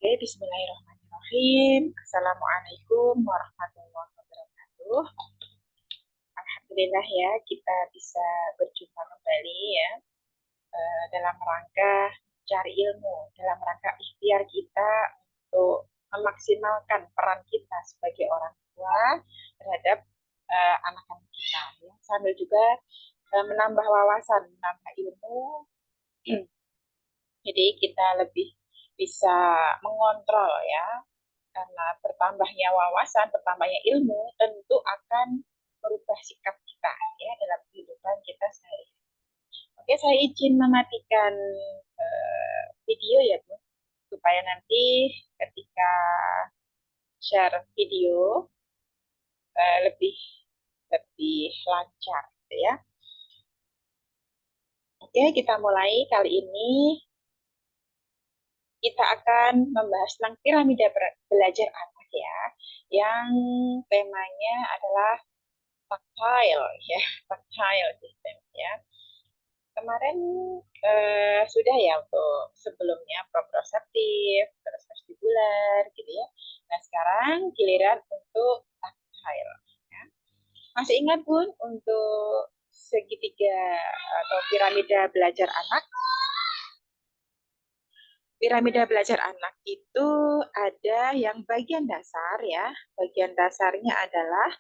Bismillahirrahmanirrahim. Assalamualaikum warahmatullahi wabarakatuh. Alhamdulillah ya, kita bisa berjumpa kembali ya, dalam rangka cari ilmu, dalam rangka ikhtiar kita untuk memaksimalkan peran kita sebagai orang tua terhadap anak-anak kita ya. Sambil juga menambah wawasan, menambah ilmu. Jadi kita lebih bisa mengontrol ya, karena bertambahnya wawasan, bertambahnya ilmu tentu akan merubah sikap kita ya dalam kehidupan kita sehari. Oke, saya izin mematikan video ya Bu, supaya nanti ketika share video lebih lebih lancar gitu ya. Oke, kita mulai kali ini. Kita akan membahas tentang piramida belajar anak ya, yang temanya adalah tactile ya, tactile system ya. Kemarin sudah ya untuk sebelumnya proprioceptif, terus vestibular gitu ya. Nah sekarang giliran untuk tactile. Ya. Masih ingat Bun untuk segitiga atau piramida belajar anak? Piramida belajar anak itu ada yang bagian dasar ya. Bagian dasarnya adalah,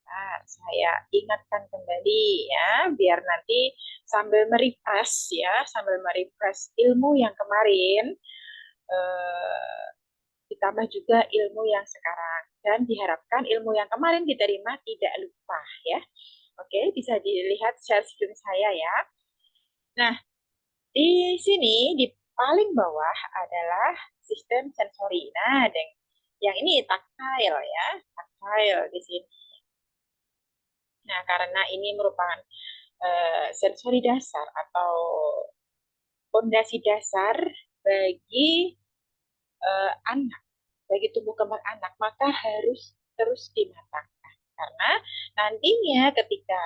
nah, saya ingatkan kembali ya, biar nanti sambil merefresh ya, sambil merefresh ilmu yang kemarin, eh, ditambah juga ilmu yang sekarang. Dan diharapkan ilmu yang kemarin diterima tidak lupa ya. Oke, bisa dilihat share screen saya ya. Nah, di sini, di paling bawah adalah sistem sensori. Nah, yang ini taktile ya, taktile di sini. Nah, karena ini merupakan sensori dasar atau fondasi dasar bagi anak, bagi tumbuh kembang anak, maka harus terus dimatangkan. Karena nantinya ketika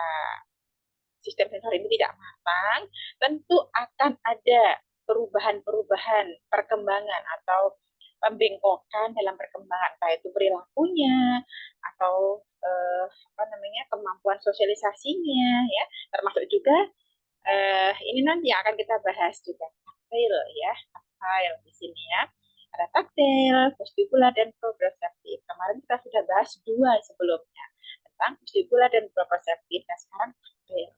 sistem sensor ini tidak matang, tentu akan ada perubahan-perubahan perkembangan atau pembengkokan dalam perkembangan, entah itu perilakunya atau apa namanya kemampuan sosialisasinya, ya, termasuk juga ini nanti yang akan kita bahas juga taktil ya, taktil di sini ya. Ada taktil, vestibular, dan proprioceptif. Kemarin kita sudah bahas dua sebelumnya tentang vestibular dan proprioceptif. Nah sekarang taktil.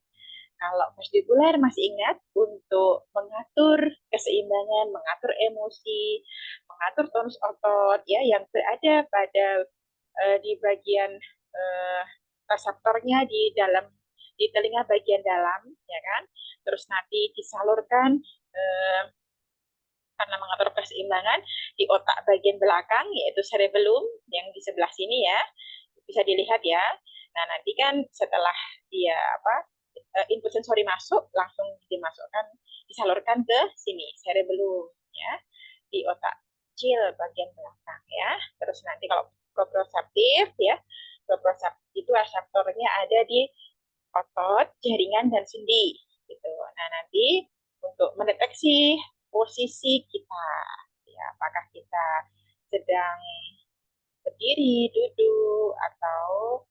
Kalau vestibular masih ingat untuk mengatur keseimbangan, mengatur emosi, mengatur tonus otot ya yang berada pada di bagian reseptornya di dalam di telinga bagian dalam ya kan. Terus nanti disalurkan karena mengatur keseimbangan di otak bagian belakang yaitu cerebellum yang di sebelah sini ya. Bisa dilihat ya. Nah, nanti kan setelah dia input sensori masuk langsung disalurkan ke sini cerebellum ya di otak kecil bagian belakang ya. Terus nanti kalau proprioceptif ya, proprioceptif itu reseptornya ada di otot, jaringan dan sendi gitu. Nah, nanti untuk mendeteksi posisi kita ya, apakah kita sedang berdiri, duduk atau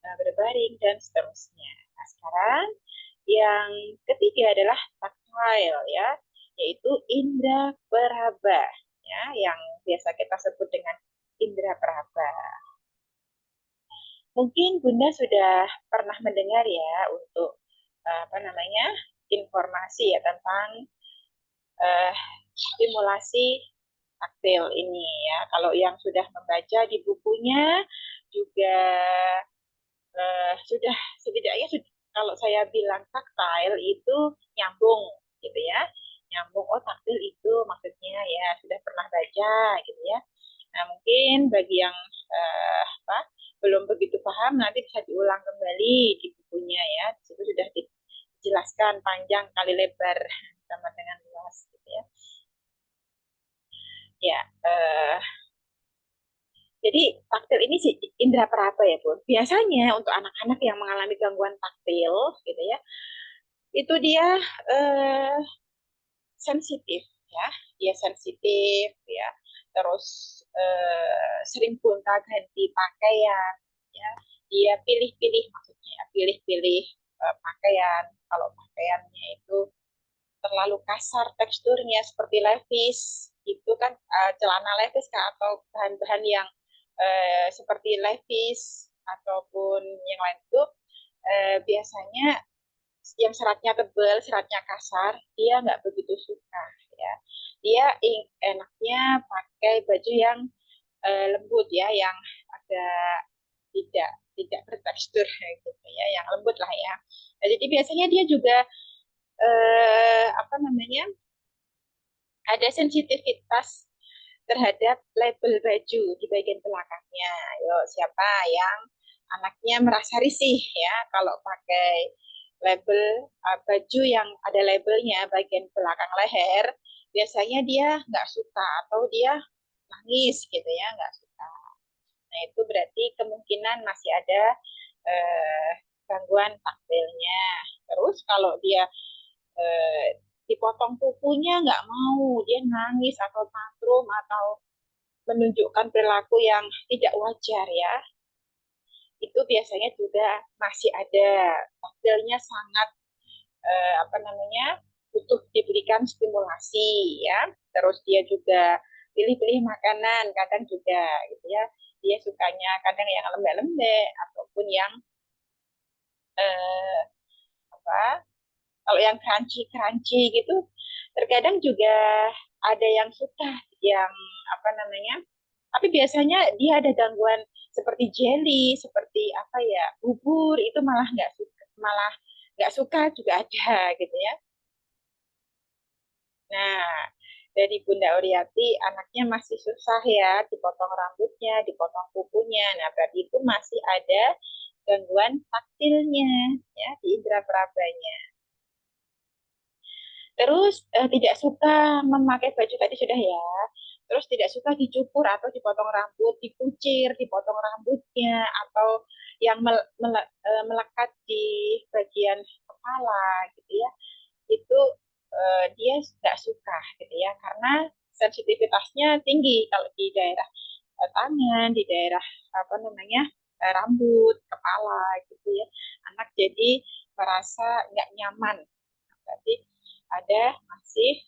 berbaring dan seterusnya. Nah, sekarang yang ketiga adalah taktile ya, yaitu indera peraba ya, yang biasa kita sebut dengan indera peraba. Mungkin Bunda sudah pernah mendengar ya untuk apa namanya informasi ya tentang uh, stimulasi taktil ini ya. Kalau yang sudah membaca di bukunya juga sudah setidaknya kalau saya bilang taktil itu nyambung gitu ya, nyambung, oh taktil itu maksudnya ya sudah pernah baca gitu ya. Nah mungkin bagi yang apa belum begitu paham nanti bisa diulang kembali di bukunya ya, di situ sudah dijelaskan panjang kali lebar sama dengan luas gitu ya. Ya, jadi taktil ini sih indera peraba ya Bu. Biasanya untuk anak-anak yang mengalami gangguan taktil gitu ya, itu dia eh, sensitif ya, dia sensitif ya. terus sering gonta-ganti pakaian, ya. Dia pilih-pilih, maksudnya ya, pilih-pilih pakaian. Kalau pakaiannya itu terlalu kasar teksturnya seperti levis, itu kan celana levis kan, atau bahan-bahan yang seperti levis ataupun yang lain itu biasanya yang seratnya tebal, seratnya kasar, dia nggak begitu suka, ya. Dia enaknya pakai baju yang lembut, ya, yang agak tidak tidak bertekstur gitu, ya, yang lembut lah, ya. Nah, jadi biasanya dia juga apa namanya, ada sensitivitas terhadap label baju di bagian belakangnya. Yo, siapa yang anaknya merasa risih, ya, kalau pakai label baju yang ada labelnya bagian belakang leher, biasanya dia nggak suka atau dia nangis gitu, ya, nggak suka. Nah, itu berarti kemungkinan masih ada eh, gangguan taktilnya. Terus kalau dia dipotong kukunya nggak mau, dia nangis atau tantrum atau menunjukkan perilaku yang tidak wajar, ya, itu biasanya juga masih ada taktilnya sangat apa namanya, butuh diberikan stimulasi, ya. Terus dia juga pilih-pilih makanan kadang juga gitu, ya, dia sukanya kadang yang lembek-lembek ataupun yang eh, apa, kalau yang crunchy gitu terkadang juga ada yang suka yang apa namanya, tapi biasanya dia ada gangguan seperti jelly, seperti apa ya, bubur, itu malah nggak suka juga ada gitu, ya. Nah, dari Bunda Oriati anaknya masih susah, ya, dipotong rambutnya, dipotong kukunya. Nah, berarti itu masih ada gangguan taktilnya, ya, di indera perabanya. Terus tidak suka memakai baju tadi sudah, ya. Terus tidak suka dicukur atau dipotong rambut, dikucir, dipotong rambutnya, atau yang melekat di bagian kepala gitu, ya. Itu dia nggak suka gitu, ya, karena sensitivitasnya tinggi kalau di daerah tangan, di daerah apa namanya, rambut, kepala gitu, ya. Anak jadi merasa nggak nyaman. Berarti ada masih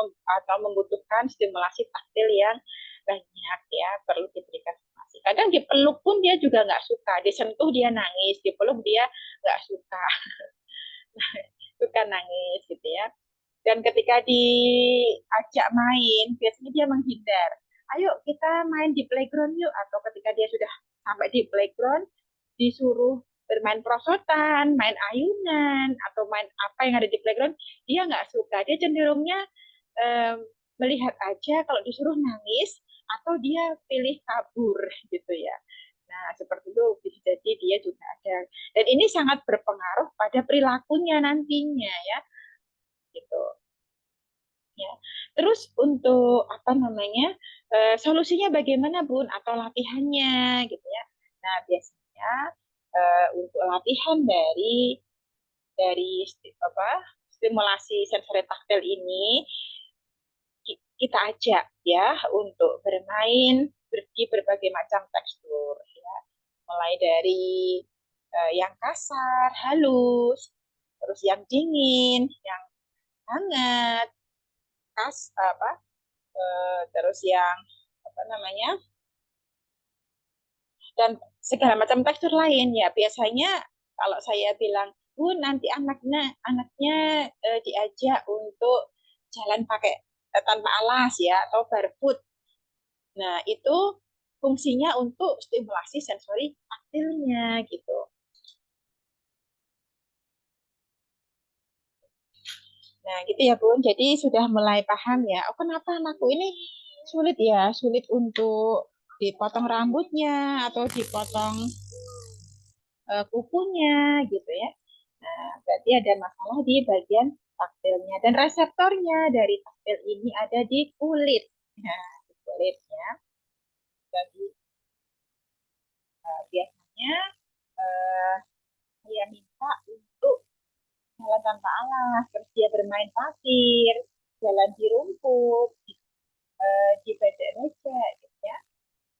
atau membutuhkan stimulasi taktil yang banyak, ya, perlu diberikan stimulasi. Kadang dipeluk pun dia juga nggak suka, disentuh dia nangis, dipeluk dia nggak suka, suka nangis gitu, ya. Dan ketika diajak main, biasanya dia menghindar. Ayo kita main di playground yuk, atau ketika dia sudah sampai di playground, disuruh bermain perosotan, main ayunan, atau main apa yang ada di playground, dia nggak suka. Dia cenderungnya um, melihat aja, kalau disuruh nangis, atau dia pilih kabur gitu, ya. Nah, seperti itu bisa jadi dia juga ada. Dan ini sangat berpengaruh pada perilakunya nantinya, ya, gitu. Ya. Terus untuk apa namanya, solusinya bagaimana, Bun, atau latihannya gitu, ya. Nah, biasanya untuk latihan dari apa, stimulasi sensori taktil ini kita ajak, ya, untuk bermain di berbagai macam tekstur, ya. Mulai dari yang kasar, halus, terus yang dingin, yang hangat, apa, terus yang apa namanya, dan segala macam tekstur lain, ya. Biasanya kalau saya bilang, Bu, nanti anaknya diajak untuk jalan pakai tanpa alas, ya, atau barefoot. Nah, itu fungsinya untuk stimulasi sensori taktilnya gitu. Nah, gitu ya, Bun. Jadi sudah mulai paham, ya. Oh, kenapa anakku ini sulit, ya, sulit untuk dipotong rambutnya atau dipotong kukunya gitu, ya. Nah, berarti ada masalah di bagian taktilnya, dan reseptornya dari taktil ini ada di kulit. Nah, di kulitnya. Jadi biasanya uh, saya minta untuk jalan tanpa alas, terus dia bermain pasir, jalan di rumput. di bajak raja gitu ya,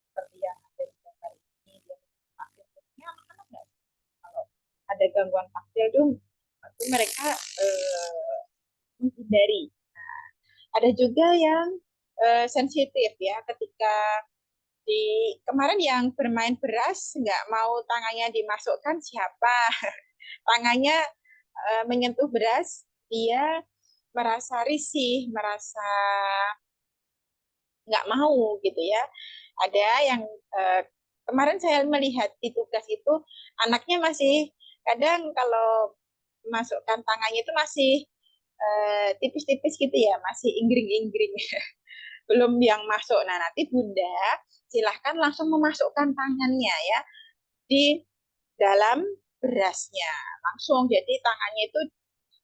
seperti yang ada di gambar ini dia taktil. Biasanya anak-anak nggak kalau ada gangguan taktil itu mereka menghindari. Ada juga yang sensitif ya, ketika di kemarin yang bermain beras nggak mau tangannya dimasukkan siapa, tangannya menyentuh beras, dia merasa risih, merasa nggak mau gitu ya. Ada yang eh, kemarin saya melihat di tugas itu anaknya masih kadang kalau masukkan tangannya itu masih tipis-tipis gitu ya, masih inggring-inggring, belum yang masuk. Nah, nanti Bunda silahkan langsung memasukkan tangannya ya di dalam berasnya langsung. Jadi tangannya itu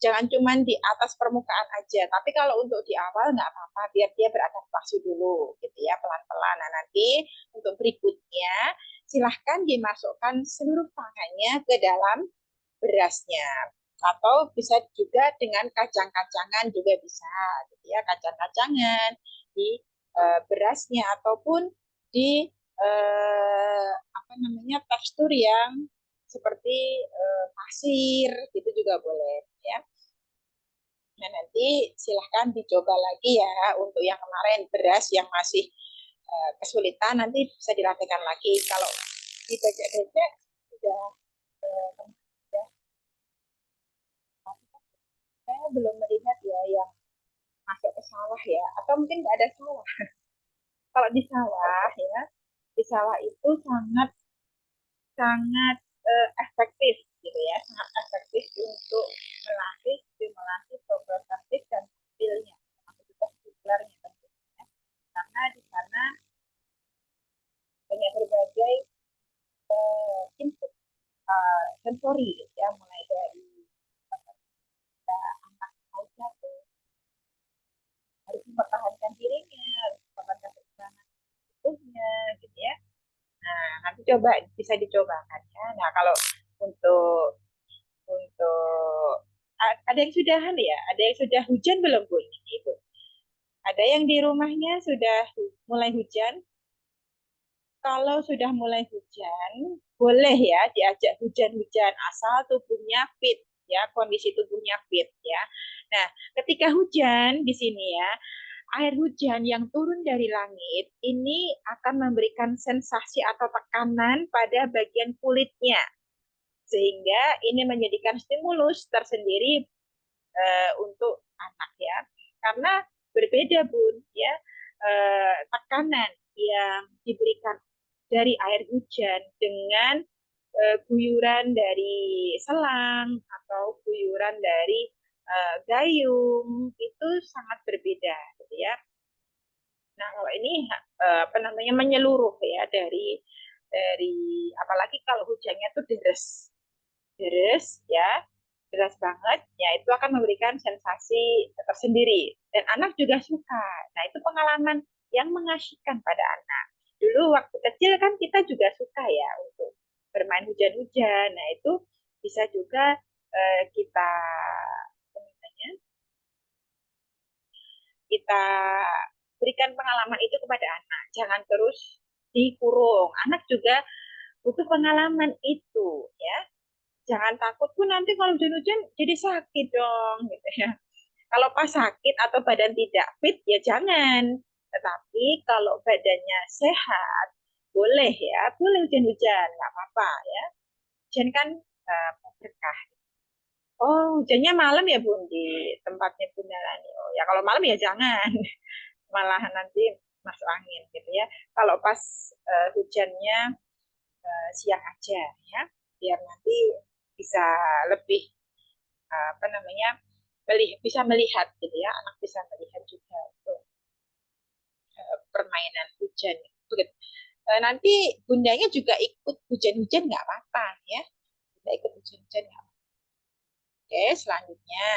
jangan cuma di atas permukaan aja. Tapi kalau untuk di awal nggak apa-apa, biar dia beradaptasi dulu, gitu ya, pelan-pelan. Nah, nanti untuk berikutnya silahkan dimasukkan seluruh tangannya ke dalam berasnya. Atau bisa juga dengan kacang-kacangan juga bisa, gitu ya, kacang-kacangan di berasnya ataupun di apa namanya tekstur yang seperti pasir gitu juga boleh ya. Nah, nanti silahkan dicoba lagi ya untuk yang kemarin beras yang masih kesulitan, nanti bisa dilatihkan lagi. Kalau di becek-becek sudah ya, saya belum melihat ya yang masuk ke sawah ya, atau mungkin nggak ada sawah. Kalau di sawah ya, di sawah itu sangat sangat efektif gitu ya, sangat efektif untuk melatih stimulasi proprioceptif dan tampilnya, termasuk juga sikularnya tentunya. Karena di sana banyak berbagai input sensori gitu ya, mulai dari anak aja tuh harus mempertahankan dirinya, harus mempertahankan kesenangan tubuhnya gitu ya. Nah, nanti coba bisa dicobakan ya. Nah, kalau untuk ada yang sudahan ya, ada yang sudah hujan belum Bu? Ini, Bu. Ada yang di rumahnya sudah mulai hujan. Kalau sudah mulai hujan, boleh ya diajak hujan-hujan asal tubuhnya fit ya, kondisi tubuhnya fit ya. Nah, ketika hujan di sini ya, air hujan yang turun dari langit ini akan memberikan sensasi atau tekanan pada bagian kulitnya, sehingga ini menjadikan stimulus tersendiri untuk anak ya. Karena berbeda Bun ya, tekanan yang diberikan dari air hujan dengan guyuran dari selang atau guyuran dari gayung itu sangat berbeda gitu ya. Nah, kalau ini apa namanya menyeluruh ya dari apalagi kalau hujannya tuh deres ya, deras banget, ya itu akan memberikan sensasi tersendiri dan anak juga suka. Nah, itu pengalaman yang mengasyikan pada anak. Dulu waktu kecil kan kita juga suka ya untuk bermain hujan-hujan. Nah, itu bisa juga kita kita berikan pengalaman itu kepada anak. Jangan terus dikurung. Anak juga butuh pengalaman itu ya. Jangan takut pun nanti kalau hujan-hujan jadi sakit dong gitu ya. Kalau pas sakit atau badan tidak fit ya jangan. Tetapi kalau badannya sehat, boleh ya, boleh hujan-hujan, nggak apa-apa ya. Hujan kan berkah. Oh, hujannya malam ya Bun di tempatnya Bunda Lani. Oh ya kalau malam ya jangan, malah nanti masuk angin gitu ya. Kalau pas hujannya siang aja ya, biar nanti bisa lebih apa namanya bisa melihat gitu ya, anak bisa melihat juga itu permainan hujan gitu. Nanti bundanya juga ikut hujan-hujan nggak apa-apa ya, kita ikut hujan-hujan nggak apa-apa. Oke, selanjutnya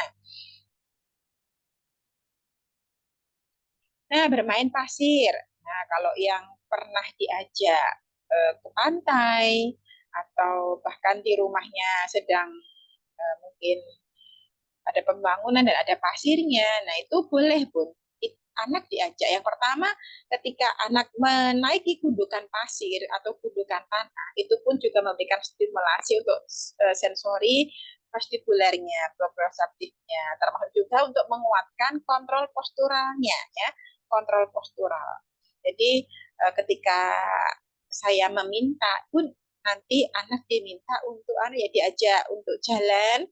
nah bermain pasir. Nah, kalau yang pernah diajak ke pantai atau bahkan di rumahnya sedang mungkin ada pembangunan dan ada pasirnya, nah itu boleh Bun. anak diajak. Yang pertama, ketika anak menaiki gundukan pasir atau gundukan tanah, itu pun juga memberikan stimulasi untuk sensori vestibulernya, proprioseptifnya, termasuk juga untuk menguatkan kontrol posturalnya, ya, kontrol postural. Jadi ketika saya meminta pun nanti anak diminta untuk ya diajak untuk jalan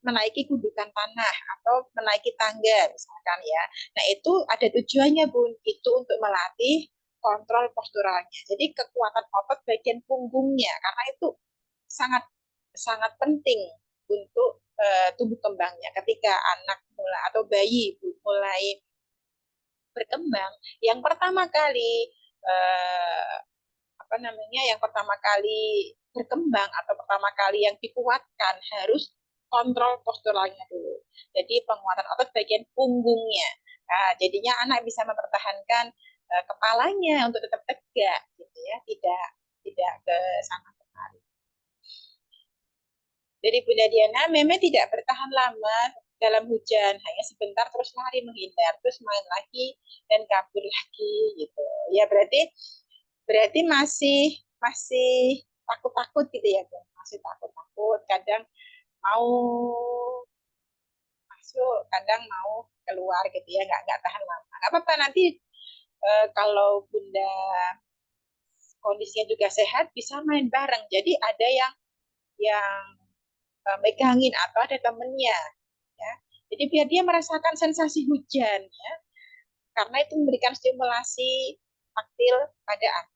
menaiki gundukan tanah atau menaiki tangga misalkan ya. Nah, itu ada tujuannya Bun, itu untuk melatih kontrol posturalnya. Jadi kekuatan otot bagian punggungnya karena itu sangat sangat penting untuk tumbuh kembangnya. Ketika anak mulai atau bayi mulai berkembang, yang pertama kali eh, apa namanya yang pertama kali berkembang atau pertama kali yang dikuatkan harus kontrol posturalnya dulu. Jadi penguatan otot bagian punggungnya. Nah, jadinya anak bisa mempertahankan kepalanya untuk tetap tegak, gitu ya, tidak tidak ke sana kemari. Jadi Bunda Diana, Meme tidak bertahan lama dalam hujan, hanya sebentar terus lari menghindar, terus main lagi dan kabur lagi gitu. Ya berarti berarti masih masih takut-takut gitu ya, Bu. Masih takut-takut, kadang mau masuk, kadang mau keluar gitu ya, nggak tahan lama. Nggak apa-apa nanti kalau Bunda kondisinya juga sehat bisa main bareng. Jadi ada yang megangin atau ada temennya ya. Jadi biar dia merasakan sensasi hujan ya, karena itu memberikan stimulasi taktil pada anak.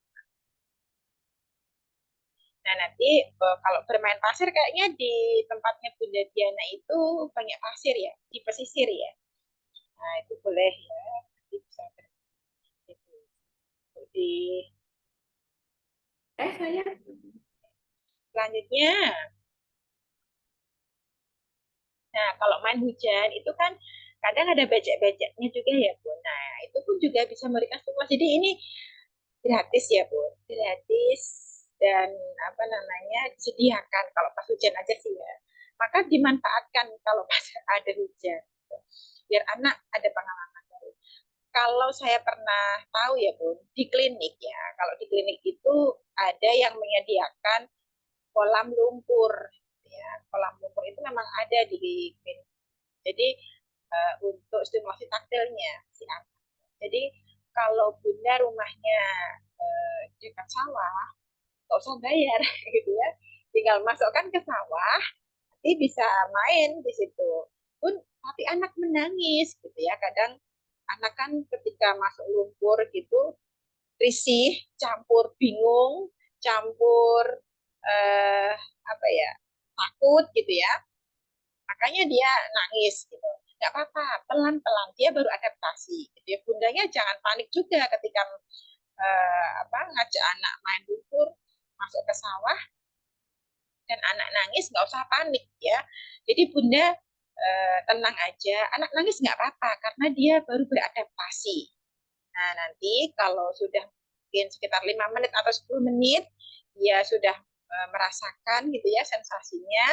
Nah, nanti kalau bermain pasir kayaknya di tempatnya Bunda Diana itu banyak pasir ya, di pesisir ya. Nah, itu boleh ya. Nanti bisa itu. Di saya selanjutnya. Nah, kalau main hujan itu kan kadang ada bajak-bajaknya juga ya, Bu. Nah, itu pun juga bisa memberikan stimulasi. Jadi ini gratis ya, Bu. Gratis dan apa namanya disediakan kalau pas hujan aja sih ya. Maka dimanfaatkan kalau pas ada hujan. Biar anak ada pengalaman baru. Kalau saya pernah tahu ya, Bu, di klinik ya. Kalau di klinik itu ada yang menyediakan kolam lumpur ya. Kolam lumpur itu memang ada di klinik. Jadi untuk stimulasi taktilnya si anak. Jadi kalau Bunda rumahnya dekat sawah, nggak usah bayar gitu ya. Tinggal masukkan ke sawah, nanti bisa main di situ. Pun tapi anak menangis gitu ya. Kadang anak kan ketika masuk lumpur gitu risih, campur bingung, campur eh, apa ya takut gitu ya. Makanya dia nangis gitu. Nggak apa-apa, pelan-pelan dia baru adaptasi. Gitu ya. Bundanya jangan panik juga ketika ngajak anak main lumpur, masuk ke sawah dan anak nangis nggak usah panik ya. Jadi bunda tenang aja, anak nangis nggak apa-apa karena dia baru beradaptasi. Nah nanti kalau sudah mungkin sekitar 5 menit atau 10 menit, dia sudah merasakan gitu ya sensasinya,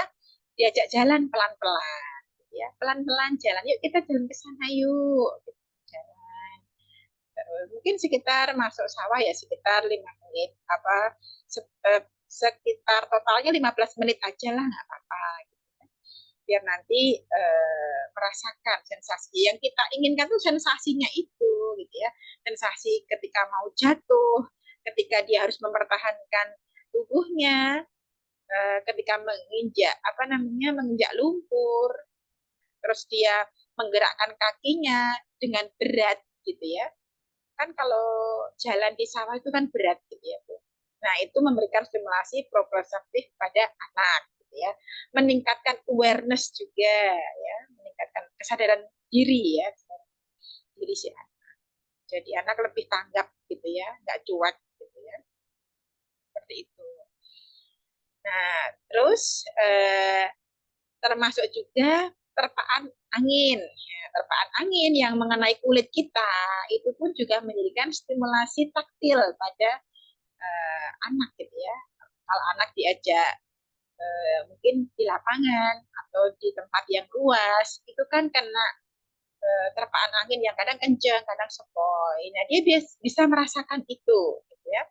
diajak jalan pelan-pelan ya pelan-pelan jalan yuk kita jalan ke sana yuk jalan mungkin sekitar masuk sawah ya sekitar 5 menit apa sekitar totalnya 15 menit aja lah nggak apa-apa gitu. Biar nanti merasakan sensasi yang kita inginkan tuh sensasinya itu gitu ya sensasi ketika mau jatuh ketika dia harus mempertahankan tubuhnya ketika menginjak apa namanya menginjak lumpur terus dia menggerakkan kakinya dengan berat gitu ya. Kan kalau jalan di sawah itu kan berat gitu ya, Bu. Nah, itu memberikan stimulasi proprioceptif pada anak gitu ya. Meningkatkan awareness juga ya, meningkatkan kesadaran diri ya, diri si anak. Jadi anak lebih tanggap gitu ya, nggak cuek gitu ya. Seperti itu. Nah, terus termasuk juga terpaan angin. Ya, terpaan angin yang mengenai kulit kita itu pun juga menjadikan stimulasi taktil pada anak gitu ya. Kalau anak diajak mungkin di lapangan atau di tempat yang luas itu kan kena terpaan angin yang kadang kencang, kadang sepoi. Nah, dia bisa merasakan itu, gitu ya.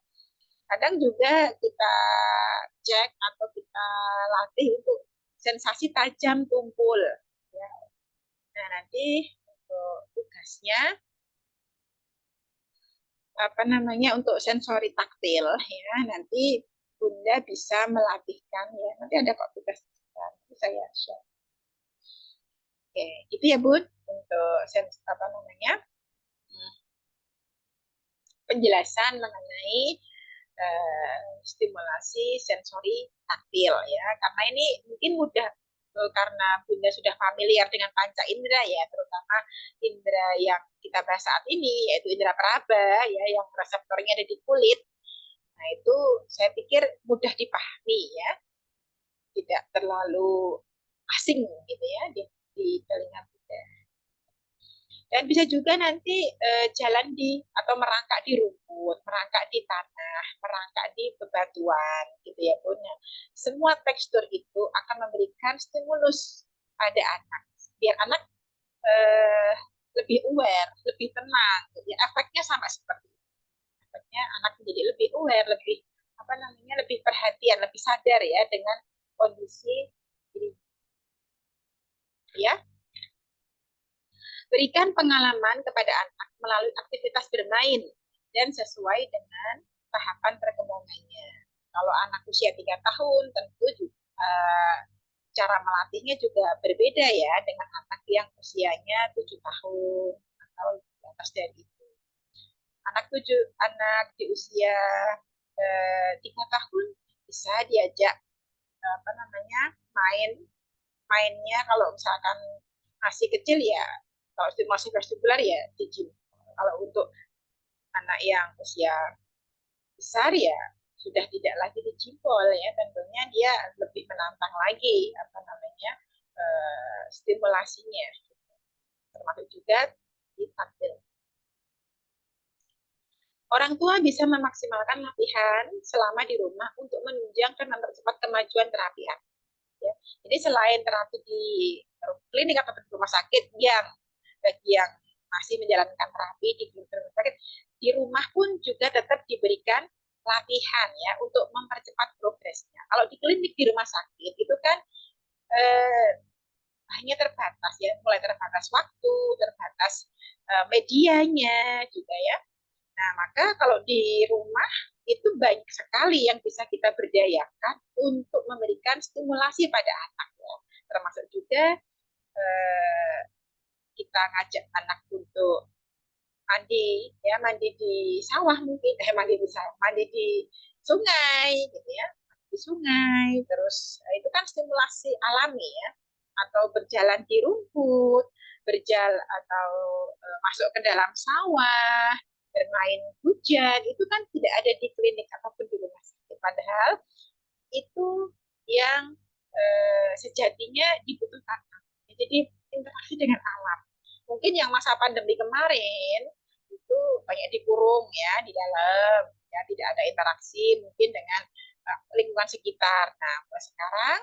Kadang juga kita cek atau kita latih untuk sensasi tajam tumpul. Ya. Nah, nanti untuk tugasnya apa namanya untuk sensori taktil ya nanti Bunda bisa melatihkan ya nanti ada kok tugas saya share. Oke itu ya Bun untuk apa namanya penjelasan mengenai stimulasi sensori taktil ya karena ini mungkin mudah karena Bunda sudah familiar dengan panca indera ya terutama indera yang kita bahas saat ini yaitu indera peraba ya yang reseptornya ada di kulit. Nah, itu saya pikir mudah dipahami ya, tidak terlalu asing gitu ya di telinga kita. Dan bisa juga nanti jalan di atau merangkak di rumput, merangkak di tanah, merangkak di bebatuan gitu ya Bun. Nah, semua tekstur itu akan memberikan stimulus pada anak. Biar anak eh, lebih aware, lebih tenang. Gitu ya. Efeknya sama seperti itu. Efeknya anak menjadi lebih aware, lebih apa namanya, lebih perhatian, lebih sadar ya dengan kondisi diri ya. Berikan pengalaman kepada anak melalui aktivitas bermain dan sesuai dengan tahapan perkembangannya. Kalau anak usia 3 tahun tentu juga, cara melatihnya juga berbeda ya dengan anak yang usianya 7 tahun atau di atas dari itu. Anak di usia 3 tahun bisa diajak apa namanya mainnya kalau misalkan masih kecil ya kalau masih vestibular ya di gym. Kalau untuk anak yang usia besar ya sudah tidak lagi di jimpol ya tentunya dia lebih menantang lagi apa namanya stimulasinya termasuk juga di taktil. Orang tua bisa memaksimalkan latihan selama di rumah untuk menunjang dan mempercepat kemajuan terapi anak. Ya. Jadi selain terapi di klinik atau di rumah sakit yang bagi yang masih menjalankan terapi di klinik rumah sakit, di rumah pun juga tetap diberikan latihan ya untuk mempercepat progresnya. Kalau di klinik di rumah sakit itu kan eh, hanya terbatas ya, mulai terbatas waktu, terbatas medianya juga ya. Nah, maka kalau di rumah itu banyak sekali yang bisa kita berdayakan untuk memberikan stimulasi pada anak ya. Termasuk juga eh, kita ngajak anak untuk mandi ya mandi di sawah mungkin mandi di sawah mandi di sungai gitu ya di sungai terus itu kan stimulasi alami ya atau berjalan di rumput berjalan atau masuk ke dalam sawah bermain hujan itu kan tidak ada di klinik ataupun di rumah sakit padahal itu yang sejatinya dibutuhkan jadi interaksi dengan alam mungkin yang masa pandemi kemarin itu banyak dikurung ya di dalam ya tidak ada interaksi mungkin dengan lingkungan sekitar. Nah, sekarang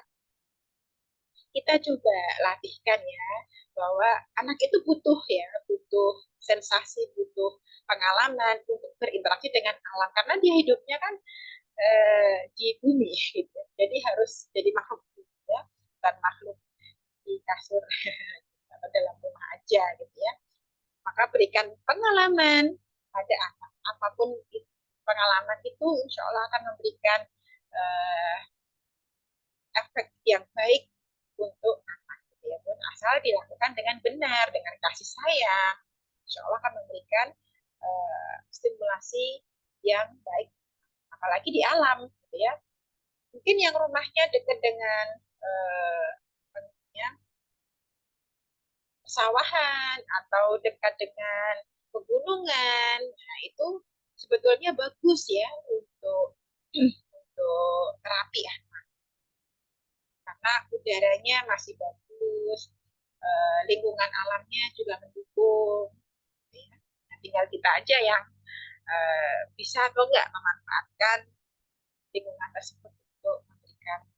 kita coba latihkan ya bahwa anak itu butuh ya butuh sensasi butuh pengalaman untuk berinteraksi dengan alam karena dia hidupnya kan di bumi gitu. Jadi harus jadi makhluk ya, bukan makhluk di kasur atau dalam rumah aja gitu ya. Maka berikan pengalaman pada anak apapun pengalaman itu insya Allah akan memberikan uh, efek yang baik untuk anak gitu ya pun asal dilakukan dengan benar dengan kasih sayang insya Allah akan memberikan stimulasi yang baik apalagi di alam gitu ya mungkin yang rumahnya dekat dengan uh, persawahan atau dekat dengan pegunungan. Nah, itu sebetulnya bagus ya untuk terapi ya. Karena udaranya masih bagus, lingkungan alamnya juga mendukung. Ya. Nah, tinggal kita aja yang bisa atau enggak memanfaatkan lingkungan tersebut untuk memberikan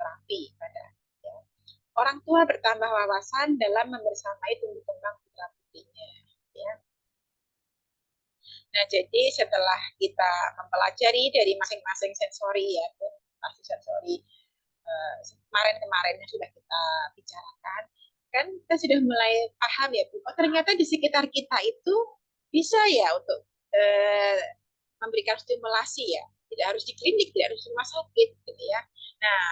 terapi pada ya. orang tua bertambah wawasan dalam membersamai tumbuh kembang putra putrinya. Ya. Nah, jadi setelah kita mempelajari dari masing-masing sensori ya, pasti sensori kemarin-kemarin yang sudah kita bicarakan, kan kita sudah mulai paham ya, Bu. Oh, ternyata di sekitar kita itu bisa ya untuk memberikan stimulasi ya. Tidak harus di klinik, tidak harus di rumah sakit, gitu ya. Nah,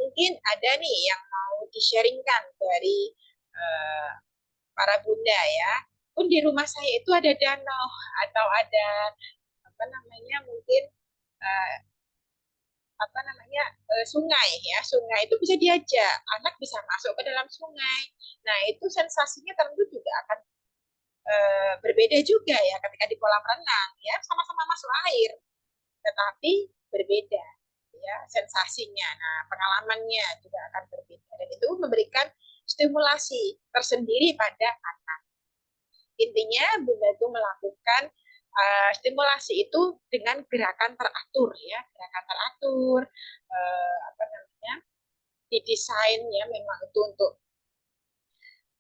mungkin ada nih yang mau di-sharingkan dari eh, para bunda ya. Pun di rumah saya itu ada danau atau ada apa namanya mungkin eh, apa namanya sungai ya, sungai itu bisa diajak anak bisa masuk ke dalam sungai. Nah itu sensasinya tentu juga akan berbeda juga ya ketika di kolam renang ya, sama-sama masuk air tetapi berbeda ya sensasinya. Nah pengalamannya juga akan berbeda dan itu memberikan stimulasi tersendiri pada anak. Intinya bunda itu melakukan stimulasi itu dengan gerakan teratur ya, gerakan teratur, apa namanya, didesainnya memang itu untuk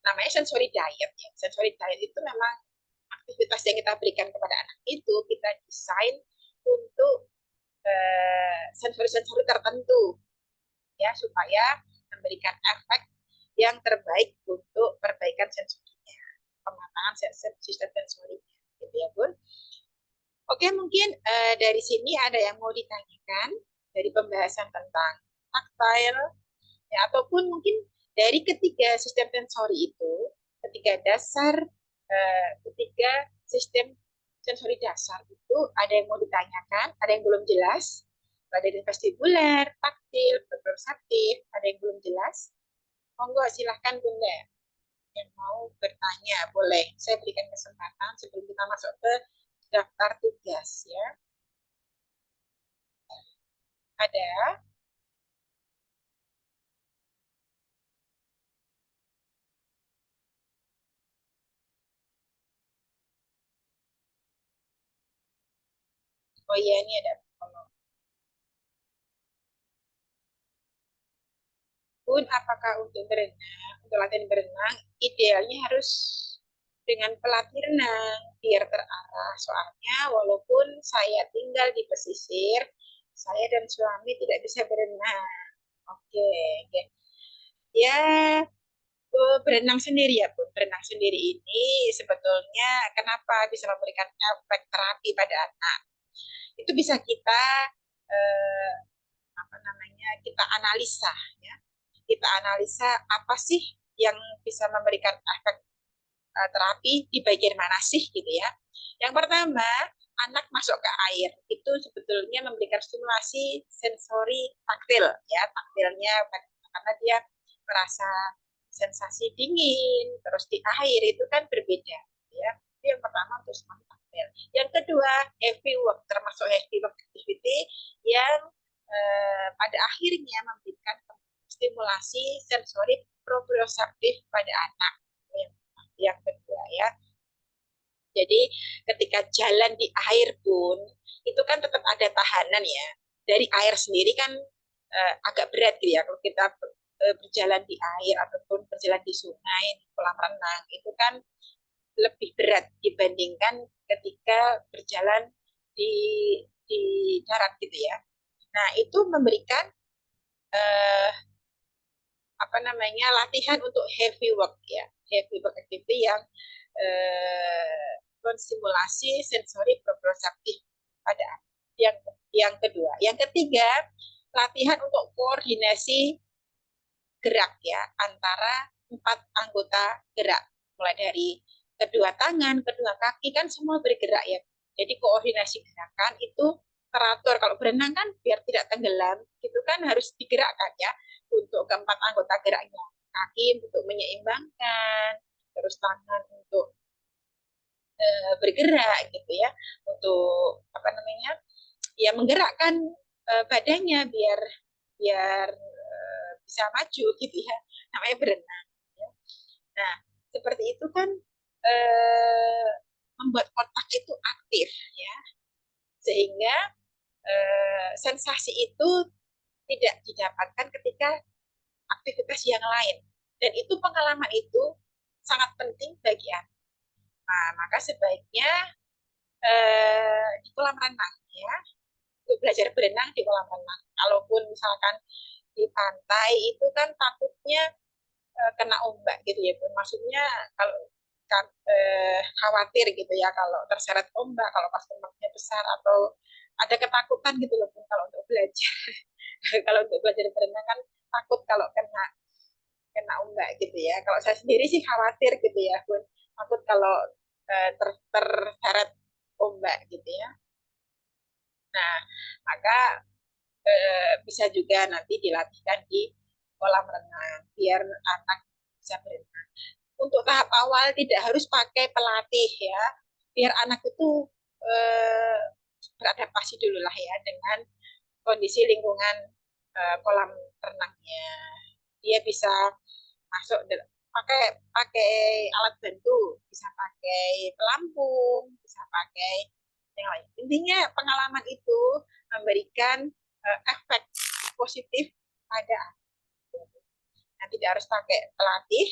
namanya sensory diet ya. Sensory diet itu memang aktivitas yang kita berikan kepada anak itu kita desain untuk sensori-sensori tertentu ya supaya memberikan efek yang terbaik untuk perbaikan sensorinya, pematangan sistem sensorinya, gitu ya Bun. Oke, mungkin dari sini ada yang mau ditanyakan dari pembahasan tentang tactile, ya, ataupun mungkin dari ketiga sistem sensori itu, ketiga dasar, ketiga sistem sensori dasar itu ada yang mau ditanyakan, ada yang belum jelas, ada yang vestibuler, taktil, proprioseptif, ada yang belum jelas. Monggo silahkan Bunda yang mau bertanya, boleh. Saya berikan kesempatan sebelum kita masuk ke daftar tugas ya. Ada? Oh iya, ini ada. Pun apakah untuk berenang, untuk latihan berenang, idealnya harus dengan pelatih renang biar terarah. Soalnya walaupun saya tinggal di pesisir, saya dan suami tidak bisa berenang. Oke, oke. Ya, berenang sendiri ya, Bu. Berenang sendiri ini sebetulnya kenapa bisa memberikan efek terapi pada anak? Itu bisa kita eh, apa namanya? Kita analisa ya. Kita analisa apa sih yang bisa memberikan efek terapi di bagian mana sih gitu ya. Yang pertama, anak masuk ke air itu sebetulnya memberikan stimulasi sensori taktil ya, taktilnya karena dia merasa sensasi dingin terus di air itu kan berbeda ya. Itu yang pertama untuk sensori taktil. Yang kedua, heavy work termasuk heavy work activity yang pada akhirnya memberikan stimulasi sensori proprioseptif pada anak. Yang kedua ya. Jadi ketika jalan di air pun itu kan tetap ada tahanan ya. Dari air sendiri kan agak berat gitu ya kalau kita berjalan di air ataupun berjalan di sungai, di kolam renang itu kan lebih berat dibandingkan ketika berjalan di di darat gitu ya. Nah, itu memberikan eh, apa namanya latihan untuk heavy work ya, heavy work activity yang menstimulasi sensori proprioseptif pada yang yang kedua. Yang ketiga, latihan untuk koordinasi gerak ya antara empat anggota gerak, mulai dari kedua tangan, kedua kaki kan semua bergerak ya. Jadi koordinasi gerakan itu teratur. Kalau berenang kan biar tidak tenggelam, itu kan harus digerakkan ya untuk keempat anggota geraknya. Kaki untuk menyeimbangkan, terus tangan untuk bergerak gitu ya, untuk apa namanya ya menggerakkan badannya biar biar bisa maju gitu ya, namanya berenang ya. Nah seperti itu kan eh, membuat otak itu aktif ya, sehingga sensasi itu tidak didapatkan ketika aktivitas yang lain Dan itu pengalaman itu sangat penting bagi anak. Nah, maka sebaiknya di kolam renang ya, untuk belajar berenang di kolam renang. Kalaupun misalkan di pantai itu kan takutnya kena ombak gitu ya Bun. Maksudnya kalau kan, khawatir gitu ya kalau terseret ombak, kalau pas ombaknya besar atau ada ketakutan gitu loh Bun kalau untuk belajar. Kalau untuk belajar berenang kan takut kalau kena kena ombak gitu ya. Kalau saya sendiri sih khawatir gitu ya Bun. Takut kalau terseret ombak gitu ya. Nah, maka bisa juga nanti dilatihkan di kolam renang biar anak bisa berenang. Untuk tahap awal tidak harus pakai pelatih ya, biar anak itu eh, beradaptasi dulu lah ya dengan kondisi lingkungan kolam renangnya. Dia bisa masuk pakai pakai alat bantu, bisa pakai pelampung, bisa pakai yang lain. Intinya pengalaman itu memberikan efek positif pada anak. Nah, tidak harus pakai pelatih.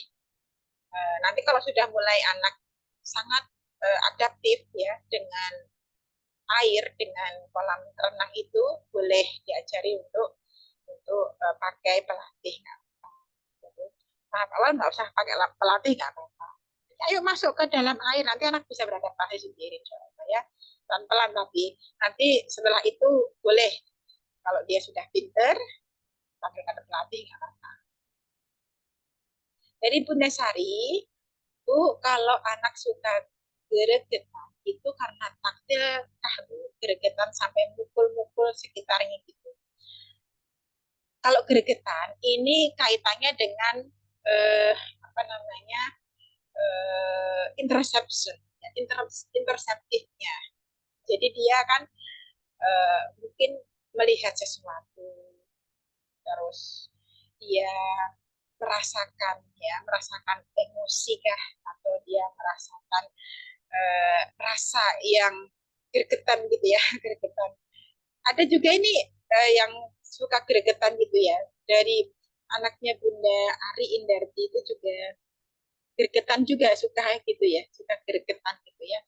Nanti kalau sudah mulai anak sangat adaptif ya dengan air, dengan kolam renang itu boleh diajari untuk pakai pelatih. Tahap awal nggak usah pakai pelatih nggak apa-apa. Ayo masuk ke dalam air, nanti anak bisa beradaptasi sendiri coba ya, pelan-pelan, tapi nanti setelah itu boleh kalau dia sudah pinter pakai kata pelatih nggak apa-apa. Dari Bunda Sari, Bu, kalau anak suka gregetan itu karena taktil kah Bu? Gregetan sampai mukul-mukul sekitarnya gitu. Kalau gregetan ini kaitannya dengan eh, apa namanya interception, ya, interseptifnya. Jadi dia kan mungkin melihat sesuatu, terus dia merasakan emosi kah, atau dia merasakan rasa yang gregetan gitu ya, gregetan. Ada juga ini yang suka gregetan gitu ya, dari anaknya Bunda Ari Indarti itu juga gregetan juga, suka gitu ya, suka gregetan gitu ya.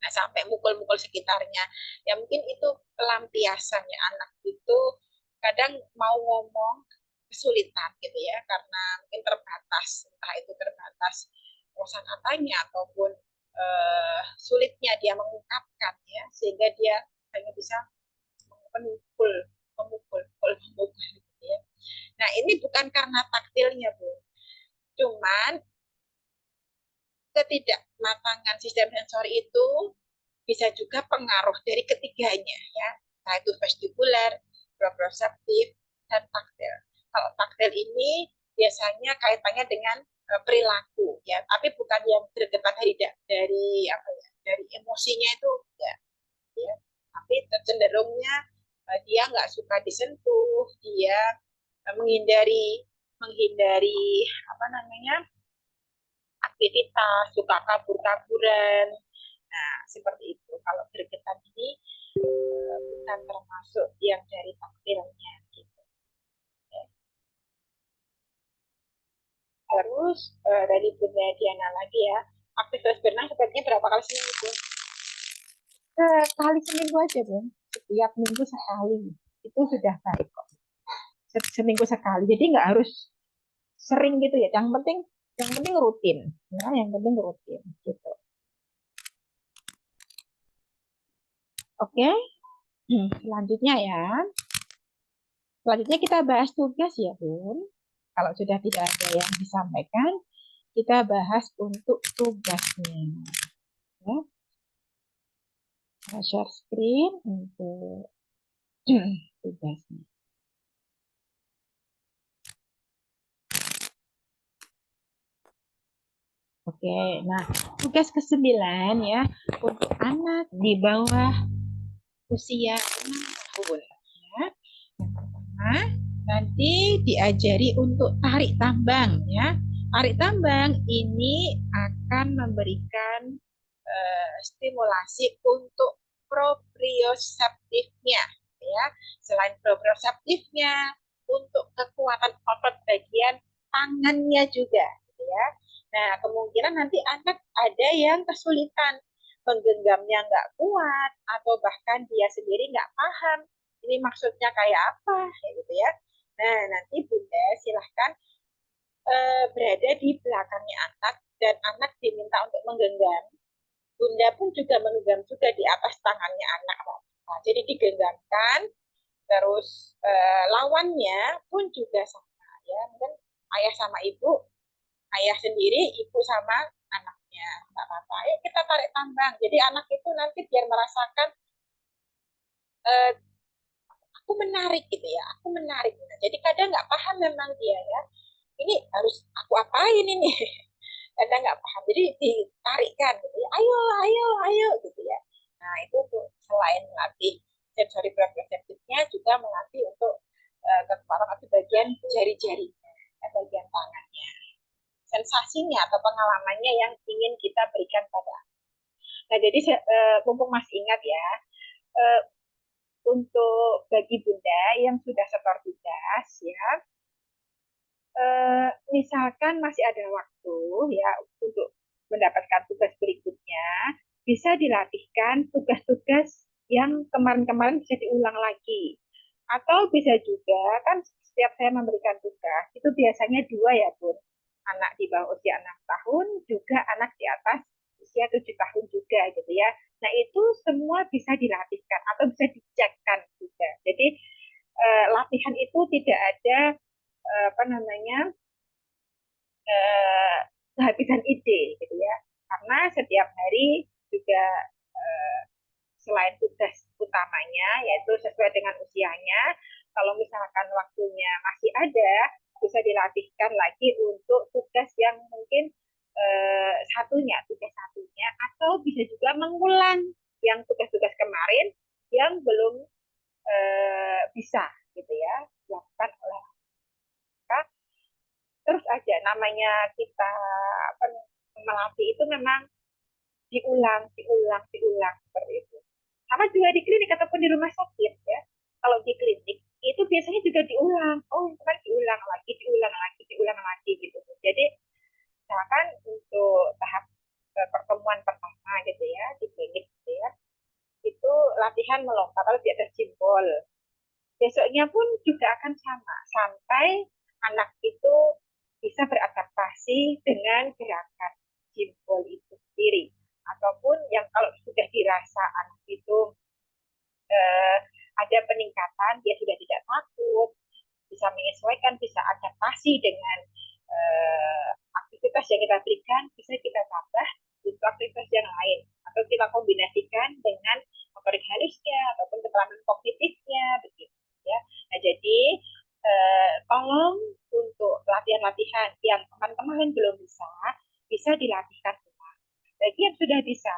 Nah, sampai mukul-mukul sekitarnya. Ya mungkin itu pelampiasannya anak itu kadang mau ngomong kesulitan gitu ya, karena mungkin terbatas, entah itu terbatas kosakatanya ataupun sulitnya dia mengungkapkan ya, sehingga dia hanya bisa memukul, memukul, memukul gitu ya. Nah, ini bukan karena taktilnya, Bu. Cuman ketidakmatangan sistem sensori itu bisa juga pengaruh dari ketiganya ya, yaitu vestibular, proprioceptif, dan taktil. Kalau taktil ini biasanya kaitannya dengan perilaku ya, tapi bukan yang gregetan dari apa ya, dari emosinya itu enggak ya, tapi cenderungnya dia nggak suka disentuh, dia menghindari menghindari apa namanya aktivitas, suka kabur-kaburan. Nah, seperti itu. Kalau gregetan ini bukan termasuk yang dari takdirnya gitu. Terus dari Bunda Diana lagi ya, aktivitas berenang sebaiknya berapa kali seminggu? Sekali seminggu aja, Bun. Setiap minggu sekali. Itu sudah baik kok. Seminggu sekali. Jadi nggak harus sering gitu ya. Yang penting rutin. Nah, yang penting rutin gitu. Oke. Selanjutnya ya. Selanjutnya kita bahas tugas ya, Bun. Kalau sudah tidak ada yang disampaikan, kita bahas untuk tugasnya. Ya. Share screen untuk tugasnya. Oke, nah tugas ke-9 ya untuk anak di bawah usia 6 tahun. Ya. Yang pertama, nanti diajari untuk tarik tambang ya. Tarik tambang ini akan memberikan stimulasi untuk proprioseptifnya ya. Selain proprioseptifnya, untuk kekuatan otot bagian tangannya juga, gitu ya. Nah, kemungkinan nanti anak ada yang kesulitan menggenggamnya nggak kuat atau bahkan dia sendiri nggak paham ini maksudnya kayak apa, gitu ya. Nah, nanti Bunda silahkan berada di belakangnya anak dan anak diminta untuk menggenggam. Bunda pun juga menggenggam juga di atas tangannya anak. Nah, jadi digenggamkan, terus lawannya pun juga sama ya, mungkin ayah sama ibu, ayah sendiri, ibu sama anaknya, nggak apa-apa. Ayo kita tarik tambang. Jadi anak itu nanti biar merasakan eh, aku menarik gitu ya, aku menarik. Nah, jadi kadang nggak paham memang dia ya, ini harus aku apain ini. Kadang nggak paham, jadi ditarikkan gitu ya, ayo, ayo, ayo gitu ya. Nah itu tuh selain melatih sensori proprioceptifnya juga melatih untuk kekuatan atau bagian jari-jari, bagian tangannya, sensasinya atau pengalamannya yang ingin kita berikan pada. Nah jadi mumpung masih ingat ya, uh, untuk bagi bunda yang sudah setor tugas ya, misalkan masih ada waktu ya untuk mendapatkan tugas berikutnya, bisa dilatihkan tugas-tugas yang kemarin-kemarin bisa diulang lagi. Atau bisa juga, kan setiap saya memberikan tugas, itu biasanya dua ya Bun. Anak di bawah usia 6 tahun, juga anak di atas usia 7 tahun juga gitu ya. Nah itu semua bisa dilatihkan atau bisa dicekkan juga. Jadi latihan itu tidak ada apa namanya eh, kehabisan ide gitu ya, karena setiap hari juga eh, selain tugas utamanya yaitu sesuai dengan usianya, kalau misalkan waktunya masih ada bisa dilatihkan lagi untuk tugas yang mungkin tugas satunya, atau bisa juga mengulang yang tugas-tugas kemarin yang belum bisa gitu ya dilakukan oleh mereka. Terus aja namanya kita apa, melatih itu memang diulang, diulang, diulang seperti itu. Sama juga di klinik ataupun di rumah sakit ya. Kalau di klinik itu biasanya juga diulang. Oh, itu kan diulang lagi, diulang lagi, diulang lagi gitu. Jadi misalkan untuk tahap pertemuan pertama gitu ya di klinik gitu ya, itu latihan melompat atau di atas jempol. Besoknya pun juga akan sama sampai anak itu bisa beradaptasi dengan gerakan jempol itu sendiri, ataupun yang kalau sudah dirasa anak itu eh, ada peningkatan, dia sudah tidak takut, bisa menyesuaikan, bisa adaptasi dengan aktivitas yang kita berikan, bisa kita tambah untuk aktivitas yang lain, atau kita kombinasikan dengan motorik halusnya ataupun keterampilan kognitifnya begitu ya. Nah jadi tolong untuk latihan-latihan yang teman-teman belum bisa, bisa dilatihkan ulang. Bagi yang sudah bisa,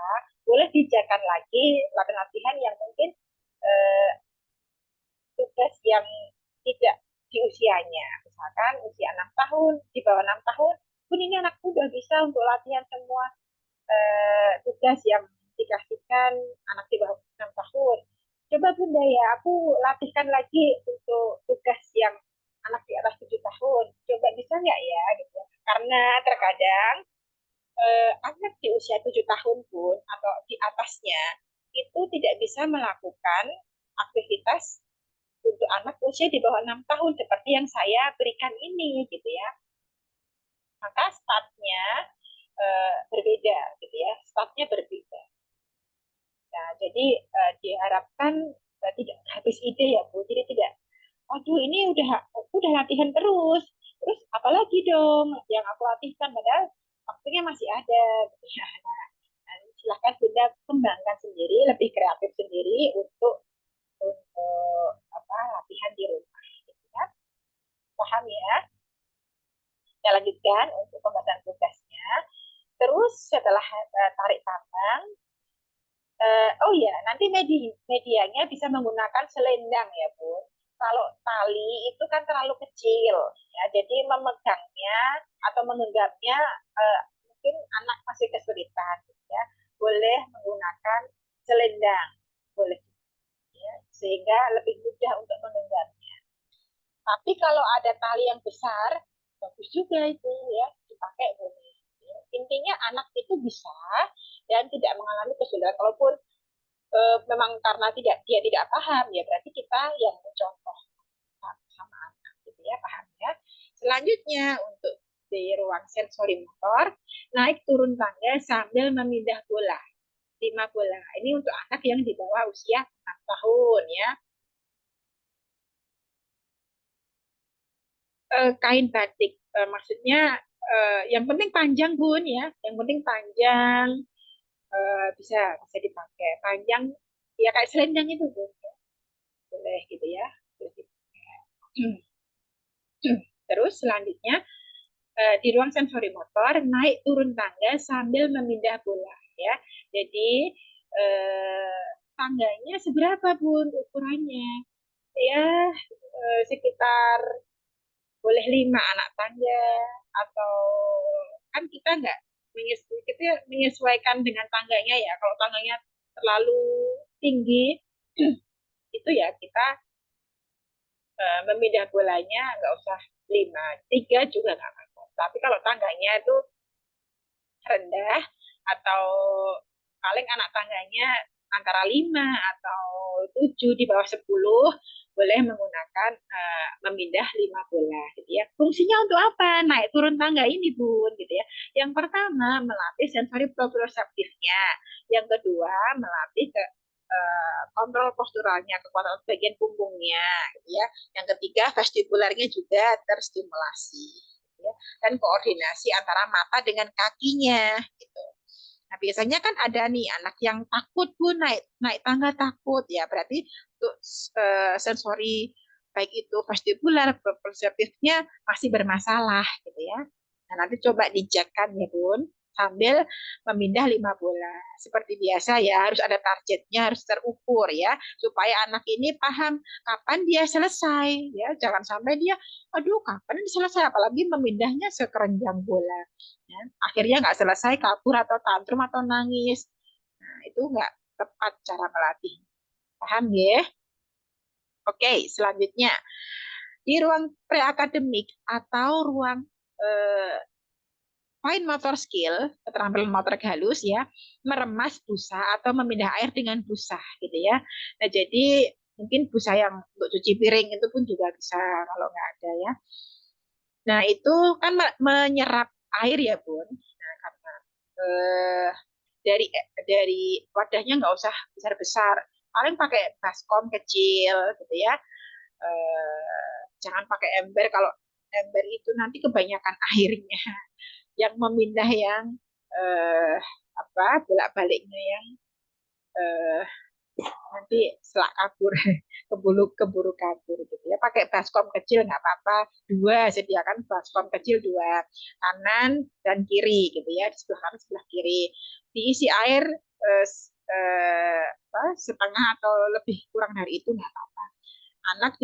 boleh dijakan lagi latihan-latihan yang mungkin eh, tugas yang tidak di usianya. Misalkan usia 6 tahun, di bawah 6 tahun, pun ini anak udah bisa untuk latihan semua tugas yang dikasihkan anak di bawah 6 tahun. Coba Bunda ya, aku latihkan lagi untuk tugas yang anak di atas 7 tahun. Coba bisa nggak ya? Gitu. Karena terkadang anak di usia 7 tahun pun atau di atasnya itu tidak bisa melakukan aktivitas untuk anak usia di bawah 6 tahun seperti yang saya berikan ini gitu ya. Maka startnya berbeda gitu ya, startnya berbeda. Nah, jadi diharapkan tidak habis ide ya Bu. Jadi tidak, aduh ini udah latihan terus, terus apalagi dong yang aku latihkan padahal waktunya masih ada. Gitu ya. Nah, silahkan Bunda kembangkan sendiri, lebih kreatif sendiri untuk apa latihan di rumah. Gitu ya. Paham ya? Kita lanjutkan untuk pembahasan tugasnya. Terus setelah tarik tambang, oh ya, nanti medianya bisa menggunakan selendang ya, Bu. Kalau tali itu kan terlalu kecil, ya, jadi memegangnya atau menggenggamnya mungkin anak masih kesulitan, ya. Boleh menggunakan selendang, boleh, ya, sehingga lebih mudah untuk menggenggamnya. Tapi kalau ada tali yang besar, bagus juga itu ya, dipakai boleh. Ya. Intinya anak itu bisa dan tidak mengalami kesulitan. Kalaupun memang karena dia tidak paham, ya berarti kita yang mencontoh sama anak gitu ya, paham ya. Selanjutnya untuk di ruang sensori motor, naik turun tangga sambil memindah bola. 5 bola. Ini untuk anak yang di bawah usia 6 tahun ya. Kain batik, maksudnya yang penting panjang Bun ya, yang penting panjang, bisa bisa dipakai panjang ya kayak selendang itu Bun, boleh gitu ya. Terus selanjutnya di ruang sensori motor naik turun tangga sambil memindah bola ya. Jadi tangganya seberapa Bun ukurannya? Ya sekitar boleh 5 anak tangga atau kan kita nggak kita menyesuaikan dengan tangganya ya. Kalau tangganya terlalu tinggi itu ya kita memindah bolanya nggak usah 5, 3 juga nggak apa-apa. Tapi kalau tangganya itu rendah atau paling anak tangganya antara 5 atau 7 di bawah 10 boleh menggunakan memindah 5 bola gitu ya. Fungsinya untuk apa? Naik turun tangga ini Bun gitu ya. Yang pertama melatih sensori proprioseptifnya. Yang kedua melatih kontrol posturalnya, kekuatan bagian punggungnya gitu ya. Yang ketiga vestibularnya juga terstimulasi gitu ya. Dan koordinasi antara mata dengan kakinya gitu. Nah, biasanya kan ada nih anak yang takut Bu naik naik tangga takut ya. Berarti untuk sensori baik itu vestibular, proprioseptifnya masih bermasalah gitu ya. Nah, nanti coba dijakan ya Bun sambil memindah 5 bola. Seperti biasa ya, harus ada targetnya, harus terukur ya, supaya anak ini paham kapan dia selesai ya. Jangan sampai dia, aduh kapan ini selesai, apalagi memindahnya sekeranjang bola. Ya. Akhirnya nggak selesai, kabur atau tantrum atau nangis. Nah, itu nggak tepat cara melatih. Paham ya? Oke, selanjutnya di ruang preakademik atau ruang eh, fine motor skill, keterampilan motor halus ya, meremas busa atau memindah air dengan busa gitu ya. Nah, jadi mungkin busa yang untuk cuci piring itu pun juga bisa kalau nggak ada ya. Nah, itu kan menyerap air ya, Bun. Nah, karena eh, dari wadahnya nggak usah besar-besar, paling pakai baskom kecil gitu ya. Jangan pakai ember, kalau ember itu nanti kebanyakan airnya yang memindah yang eh, apa bolak-baliknya yang eh, nanti selak kabur keburu kabur gitu ya, pakai baskom kecil nggak apa-apa, dua, sediakan baskom kecil dua, kanan dan kiri gitu ya, di sebelah kanan sebelah kiri, diisi air setengah atau lebih kurang dari itu nggak apa-apa. Anak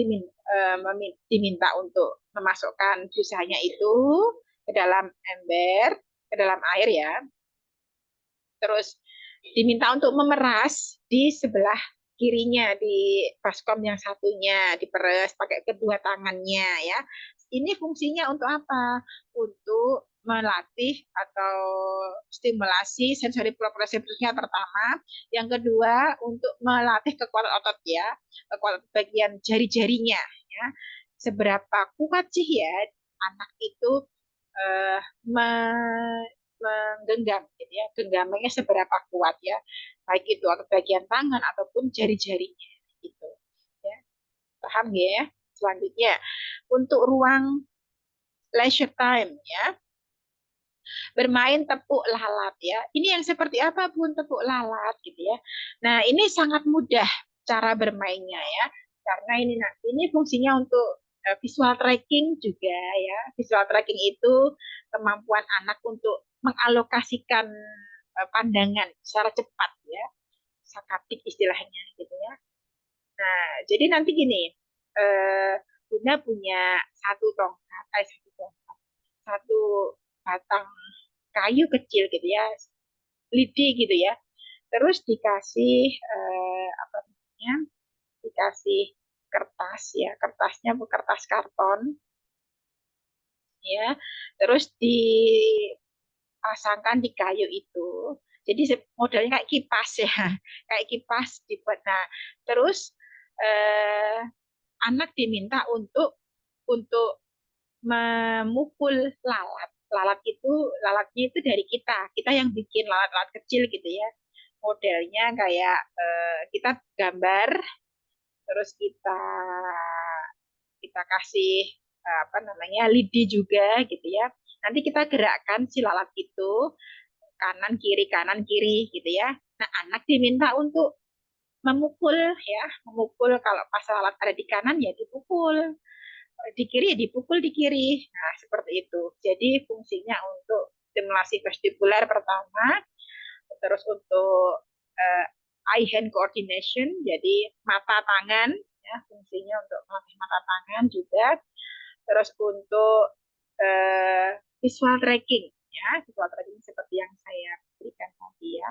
diminta untuk memasukkan busanya itu ke dalam ember, ke dalam air ya, terus diminta untuk memeras di sebelah kirinya, di baskom yang satunya diperes pakai kedua tangannya ya. Ini fungsinya untuk apa? Untuk melatih atau stimulasi sensori proprioseptifnya pertama, yang kedua untuk melatih kekuatan otot ya, kekuatan bagian jari-jarinya ya. Seberapa kuat sih ya anak itu eh, menggenggam gitu ya, genggamannya seberapa kuat ya, baik itu atau bagian tangan ataupun jari-jarinya gitu ya. Paham ya? Selanjutnya untuk ruang leisure time ya, bermain tepuk lalat ya. Ini yang seperti apa Bun tepuk lalat gitu ya. Nah, ini sangat mudah cara bermainnya ya. Karena ini fungsinya untuk visual tracking juga ya. Visual tracking itu kemampuan anak untuk mengalokasikan pandangan secara cepat ya. Sakatik istilahnya gitu ya. Nah, jadi nanti gini, Bunda punya satu batang kayu kecil gitu ya, lidi gitu ya. Terus dikasih apa namanya? Dikasih kertas ya, kertasnya kertas karton. ya. Terus dipasangkan di kayu itu. Jadi modelnya kayak kipas ya, kayak kipas dibuat. Nah, terus eh, anak diminta untuk memukul lalat. Lalatnya itu dari kita yang bikin lalat-lalat kecil gitu ya. Modelnya kayak kita gambar, terus kita kita kasih apa namanya lidi juga gitu ya. Nanti kita gerakkan si lalat itu kanan kiri gitu ya. Nah, anak diminta untuk memukul ya, memukul kalau pas lalat ada di kanan ya dipukul, di kiri ya dipukul di kiri. Nah, seperti itu. Jadi fungsinya untuk stimulasi vestibular pertama, terus untuk eye hand coordination, jadi mata tangan ya, fungsinya untuk melatih mata tangan juga. Terus untuk visual tracking ya, visual tracking seperti yang saya berikan tadi ya,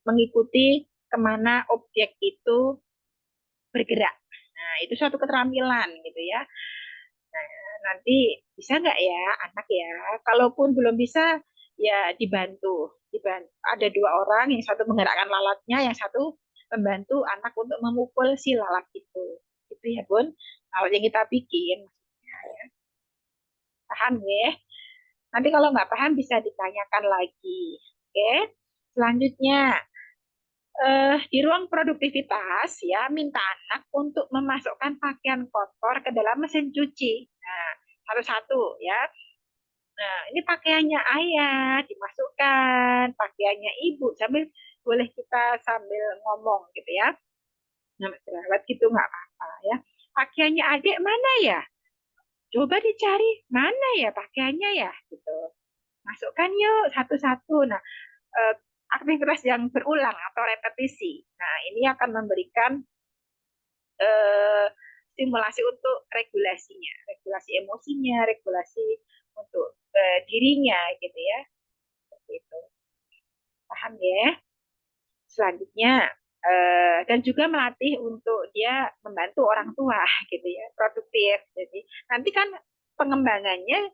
mengikuti kemana objek itu bergerak. Nah, itu suatu keterampilan gitu ya. Nah, nanti bisa nggak ya anak ya? Kalaupun belum bisa, ya dibantu. Dibantu. Ada dua orang, yang satu menggerakkan lalatnya, yang satu membantu anak untuk memukul si lalat itu. Itu ya, Bun. Kalau yang kita bikin, ya. Paham ya? Nanti kalau nggak paham bisa ditanyakan lagi. Oke? Selanjutnya, di ruang produktivitas ya minta anak untuk memasukkan pakaian kotor ke dalam mesin cuci. Nah, satu-satu ya. Nah, ini pakaiannya ayah dimasukkan, pakaiannya ibu sambil boleh kita sambil ngomong gitu ya. Nah, jerawat gitu nggak apa-apa ya. Pakaiannya adik mana ya? Coba dicari mana ya pakaiannya ya gitu. Masukkan yuk satu-satu. Nah, eh, aktivitas yang berulang atau repetisi. Nah, ini akan memberikan eh, stimulasi untuk regulasinya, regulasi emosinya, regulasi untuk dirinya gitu ya. Seperti itu. Paham ya? Selanjutnya dan juga melatih untuk dia membantu orang tua gitu ya, produktif. Jadi nanti kan pengembangannya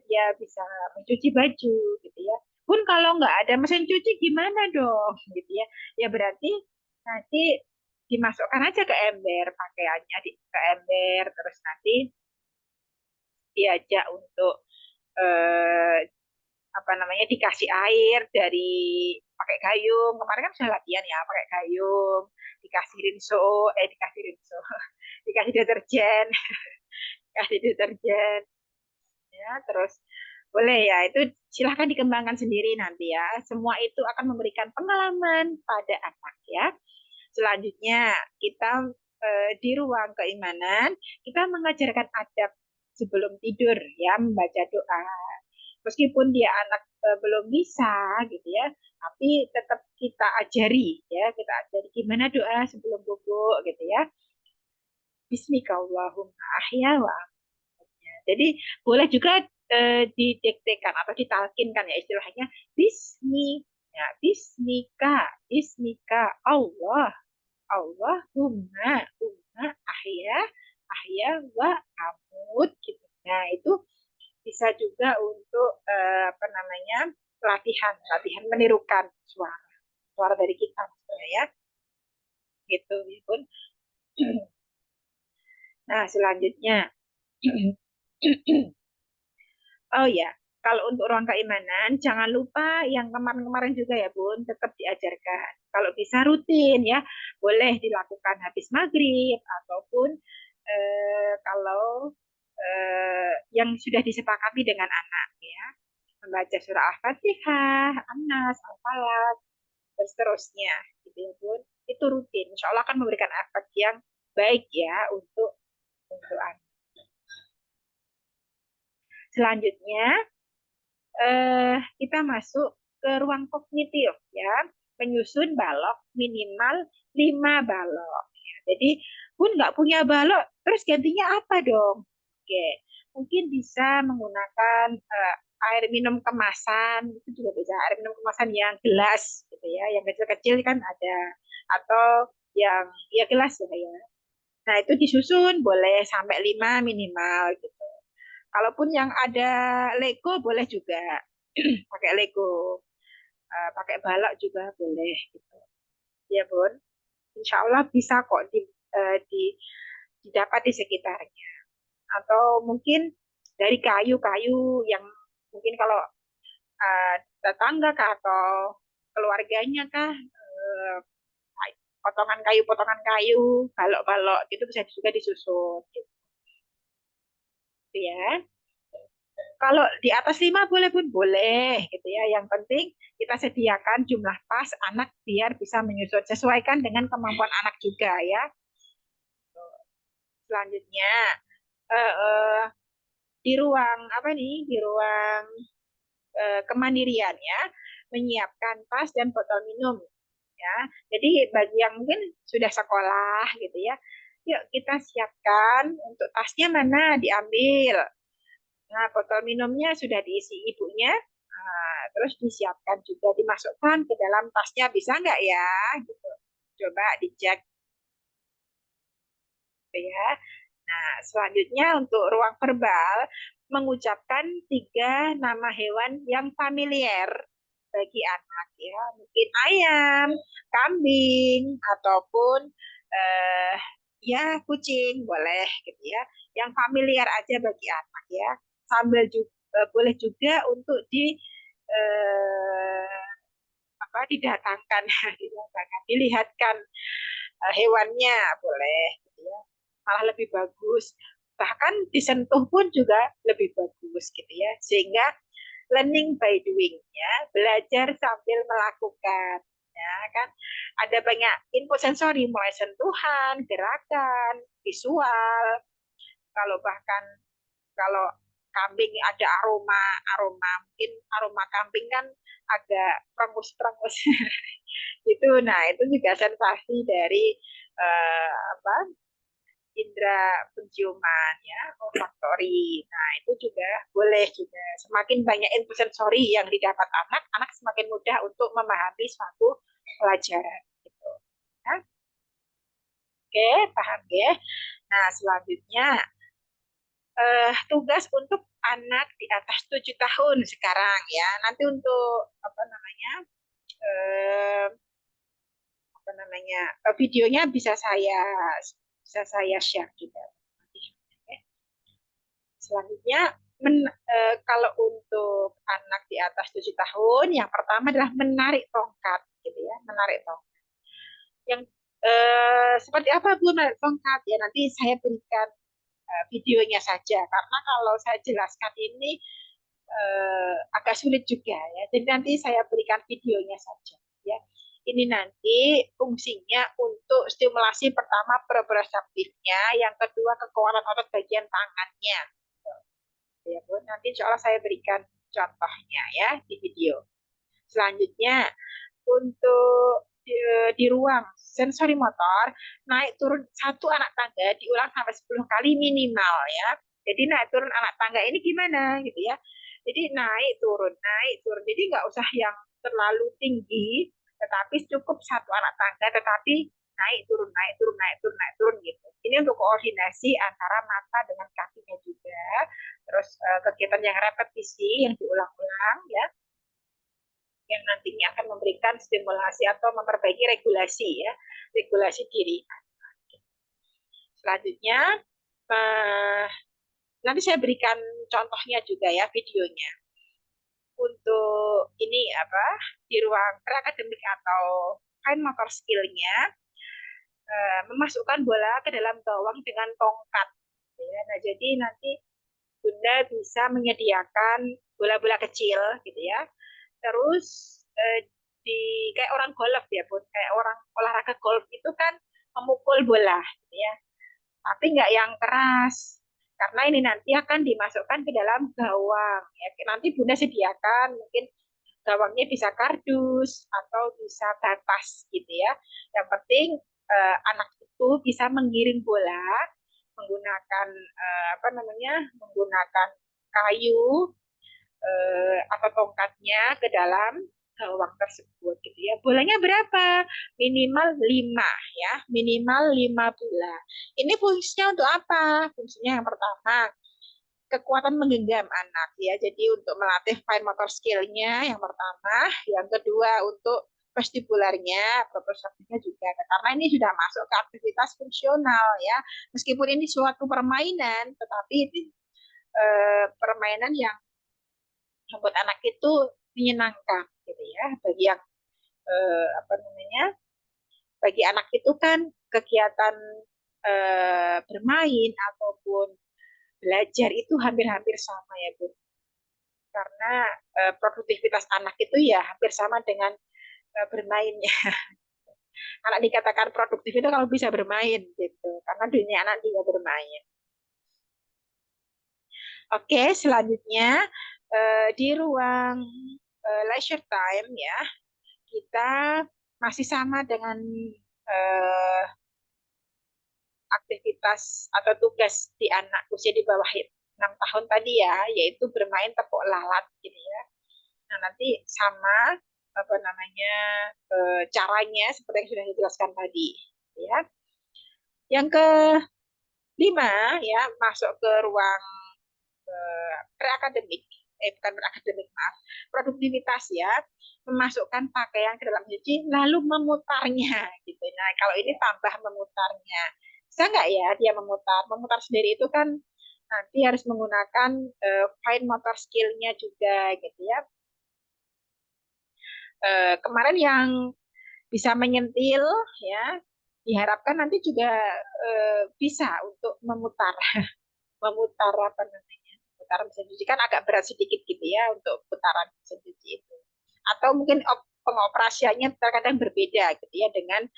dia bisa mencuci baju gitu ya. Pun kalau nggak ada mesin cuci gimana dong gitu ya. Ya berarti nanti dimasukkan aja ke ember pakaiannya ke ember, terus nanti diajak untuk eh, apa namanya dikasih air dari pakai gayung. Kemarin kan sudah latihan ya pakai gayung, dikasih rinso, dikasih rinso, dikasih deterjen, dikasih deterjen ya. Terus boleh ya, itu silahkan dikembangkan sendiri nanti ya. Semua itu akan memberikan pengalaman pada anak ya. Selanjutnya kita di ruang keimanan kita mengajarkan adab sebelum tidur ya, membaca doa. Meskipun dia anak belum bisa gitu ya, tapi tetap kita ajari ya, kita ajari gimana doa sebelum bobo gitu ya. Bismikallahumma ahya wa amwatnya. Jadi boleh juga didektekan atau ditalkinkan ya istilahnya bismi ya, bismika, bismika Allah, Allahumma, umma ahya, ahya wa amut gitu. Nah, itu bisa juga untuk apa namanya latihan, latihan menirukan suara, suara dari kita maksudnya ya, gitu, Bun. Nah, selanjutnya, oh ya, kalau untuk ruang keimanan, jangan lupa yang kemarin-kemarin juga ya, Bun, tetap diajarkan. Kalau bisa rutin ya, boleh dilakukan habis maghrib ataupun kalau yang sudah disepakati dengan anak ya, membaca surah Al-Fatihah, An-Nas, Al-Falaq, dan seterusnya, gitu ya, Bun. Itu rutin. Insya Allah akan memberikan efek yang baik ya untuk anak. Selanjutnya, kita masuk ke ruang kognitif ya, menyusun balok minimal 5 balok. Jadi Bun nggak punya balok, terus gantinya apa dong? Oke, mungkin bisa menggunakan air minum kemasan, itu juga bisa air minum kemasan yang gelas gitu ya, yang kecil-kecil kan ada, atau yang ya gelas ya. Nah itu disusun boleh sampai 5 minimal gitu. Kalaupun yang ada Lego boleh juga. Pakai Lego. Pakai balok juga boleh gitu. Ya, Bun. Insya Allah bisa kok didapat di sekitarnya. Atau mungkin dari kayu-kayu yang mungkin kalau tetangga kah atau keluarganya kah, potongan kayu, balok-balok itu bisa juga disusun gitu ya. Kalau di atas 5 boleh pun boleh gitu ya. Yang penting kita sediakan jumlah pas anak biar bisa menyusun. Sesuaikan dengan kemampuan anak juga ya. Selanjutnya eh, eh, di ruang apa nih? Di ruang kemandirian ya, menyiapkan tas dan botol minum ya. Jadi bagi yang mungkin sudah sekolah gitu ya, yuk kita siapkan untuk tasnya mana diambil. Nah, botol minumnya sudah diisi ibunya. Nah, terus disiapkan juga dimasukkan ke dalam tasnya bisa nggak ya? Gitu. Coba dicek gitu ya. Nah, selanjutnya untuk ruang verbal mengucapkan 3 nama hewan yang familiar bagi anak ya. Mungkin ayam, kambing, ataupun eh, ya kucing boleh gitu ya. Yang familiar aja bagi anak ya. Sambil juga boleh juga untuk eh, didatangkan, dilihatkan hewannya boleh gitu ya. Malah lebih bagus. Bahkan disentuh pun juga lebih bagus gitu ya. Sehingga learning by doing ya, belajar sambil melakukan ya kan. Ada banyak input sensori mulai sentuhan, gerakan, visual. Kalau bahkan kalau kambing ada aroma aroma mungkin aroma kambing kan agak prengus-prengus itu. Nah, itu juga sensasi dari apa indera penciuman ya, olfaktori. Nah, itu juga boleh juga. Semakin banyak input sensori yang didapat anak, anak semakin mudah untuk memahami suatu pelajaran gitu. Nah, oke, paham ya. Nah, selanjutnya tugas untuk anak di atas 7 tahun sekarang ya. Nanti untuk apa namanya? Eh, apa namanya? Videonya bisa saya share juga. Selanjutnya, kalau untuk anak di atas 7 tahun, yang pertama adalah menarik tongkat, gitu ya, menarik tongkat. Yang seperti apa Bu menarik tongkat? Ya nanti saya berikan videonya saja, karena kalau saya jelaskan ini agak sulit juga ya. Jadi nanti saya berikan videonya saja. Ya, ini nanti fungsinya untuk stimulasi pertama proprioseptifnya, yang kedua kekuatan otot bagian tangannya ya Bu. Nanti insya Allah saya berikan contohnya ya di video. Selanjutnya untuk di ruang sensori motor, naik turun satu anak tangga diulang sampai 10 kali minimal ya. Jadi naik turun anak tangga ini gimana gitu ya. Jadi naik turun. Jadi nggak usah yang terlalu tinggi, tetapi cukup satu anak tangga, tetapi naik turun, naik turun, naik turun, naik turun gitu. Ini untuk koordinasi antara mata dengan kakinya juga. Terus kegiatan yang repetisi, yang diulang-ulang ya, yang nantinya akan memberikan stimulasi atau memperbaiki regulasi ya, regulasi diri. Selanjutnya eh, nanti saya berikan contohnya juga ya videonya. Untuk ini apa di ruang prakademik atau fine motor skillnya, memasukkan bola ke dalam gawang dengan tongkat. Ya. Nah, jadi nanti Bunda bisa menyediakan bola-bola kecil gitu ya. Terus kayak orang golf ya, Bun. Kayak orang olahraga golf itu kan memukul bola gitu ya. Tapi nggak yang keras. Karena ini nanti akan dimasukkan ke dalam gawang. Ya. Nanti Bunda sediakan mungkin gawangnya bisa kardus atau bisa batas gitu ya. Yang penting anak itu bisa mengiring bola menggunakan apa namanya? Menggunakan kayu atau tongkatnya ke dalam gawang tersebut gitu ya. Bolanya berapa? Minimal 5 ya, minimal 5 bola. Ini fungsinya untuk apa? Fungsinya yang pertama kekuatan menggenggam anak ya. Jadi untuk melatih fine motor skill-nya yang pertama, yang kedua untuk vestibularnya, proprioceptifnya juga. Karena ini sudah masuk ke aktivitas fungsional ya. Meskipun ini suatu permainan, tetapi ini permainan yang membuat anak itu menyenangkan gitu ya. Bagi yang apa namanya? Bagi anak itu kan kegiatan bermain ataupun belajar itu hampir-hampir sama ya Bu. Karena produktivitas anak itu ya hampir sama dengan bermainnya. Anak dikatakan produktif itu kalau bisa bermain gitu, karena dunia anak juga bermain. Oke, selanjutnya di ruang leisure time ya, kita masih sama dengan eh, aktivitas atau tugas di anak usia di bawah 6 tahun tadi ya, yaitu bermain tepuk lalat gitu ya. Nah, nanti sama apa namanya caranya seperti yang sudah dijelaskan tadi ya. Yang kelima ya, masuk ke ruang preakademik, bukan preakademik, maaf, produktivitas ya, memasukkan pakaian ke dalam cuci lalu memutarnya gitu. Nah, kalau ini tambah memutarnya. Bisa nggak ya dia memutar? Memutar sendiri itu kan nanti harus menggunakan fine motor skill-nya juga gitu ya. Kemarin yang bisa menyentil ya, diharapkan nanti juga bisa untuk memutar memutar apa namanya, putaran mesin cuci kan agak berat sedikit gitu ya untuk putaran mesin cuci itu, atau mungkin pengoperasiannya terkadang berbeda gitu ya dengan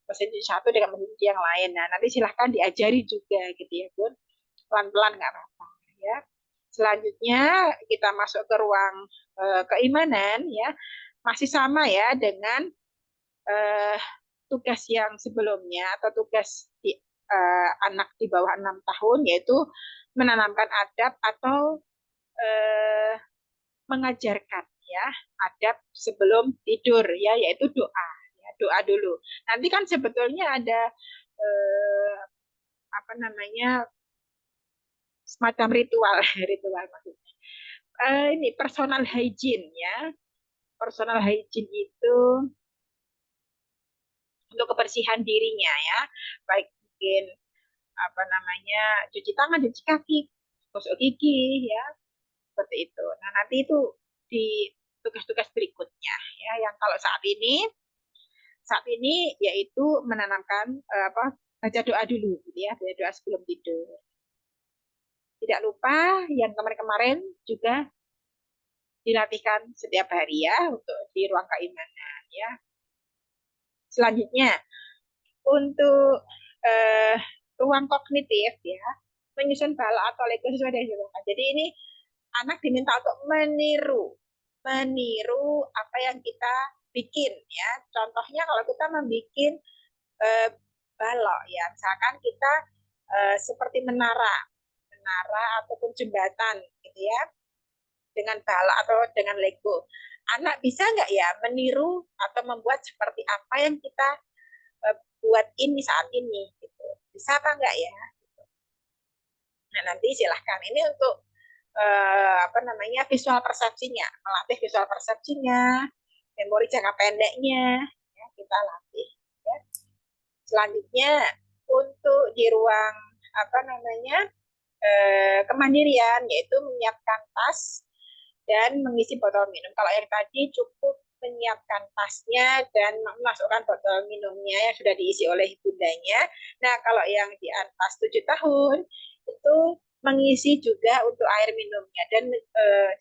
mesin cuci satu dengan mesin cuci yang lain. Nah, nanti silahkan diajari juga gitu ya Bun, pelan-pelan nggak apa-apa ya. Selanjutnya kita masuk ke ruang keimanan ya, masih sama ya dengan uh, tugas yang sebelumnya atau tugas di anak di bawah 6 tahun, yaitu menanamkan adab atau uh, mengajarkan ya adab sebelum tidur ya, yaitu doa ya, doa dulu. Nanti kan sebetulnya ada apa namanya semacam ritual ritual maksudnya. Ini personal hygiene ya. Personal hygiene itu untuk kebersihan dirinya ya, baik mungkin apa namanya cuci tangan, cuci kaki, gosok gigi ya, seperti itu. Nah, nanti itu di tugas-tugas berikutnya ya, yang kalau saat ini yaitu menanamkan apa, baca doa dulu gitu ya, baca doa sebelum tidur. Tidak lupa yang kemarin-kemarin juga dilatihkan setiap hari ya untuk di ruang keimanan ya. Selanjutnya untuk eh, ruang kognitif ya, menyusun bala atau Lego sesuai dengan judulnya. Jadi ini anak diminta untuk meniru, meniru apa yang kita bikin ya. Contohnya kalau kita membuat balok ya, misalkan kita seperti menara, menara ataupun jembatan gitu ya, dengan balok atau dengan Lego. Anak bisa nggak ya meniru atau membuat seperti apa yang kita buat ini saat ini gitu. Bisa apa enggak ya? Nah, nanti silahkan ini untuk apa namanya visual persepsinya, melatih visual persepsinya, memori jangka pendeknya, ya, kita latih. Ya. Selanjutnya untuk di ruang apa namanya kemandirian, yaitu menyiapkan tas dan mengisi botol minum. Kalau yang tadi cukup menyiapkan tasnya dan memasukkan botol minumnya yang sudah diisi oleh bundanya. Nah, kalau yang di atas 7 tahun itu mengisi juga untuk air minumnya dan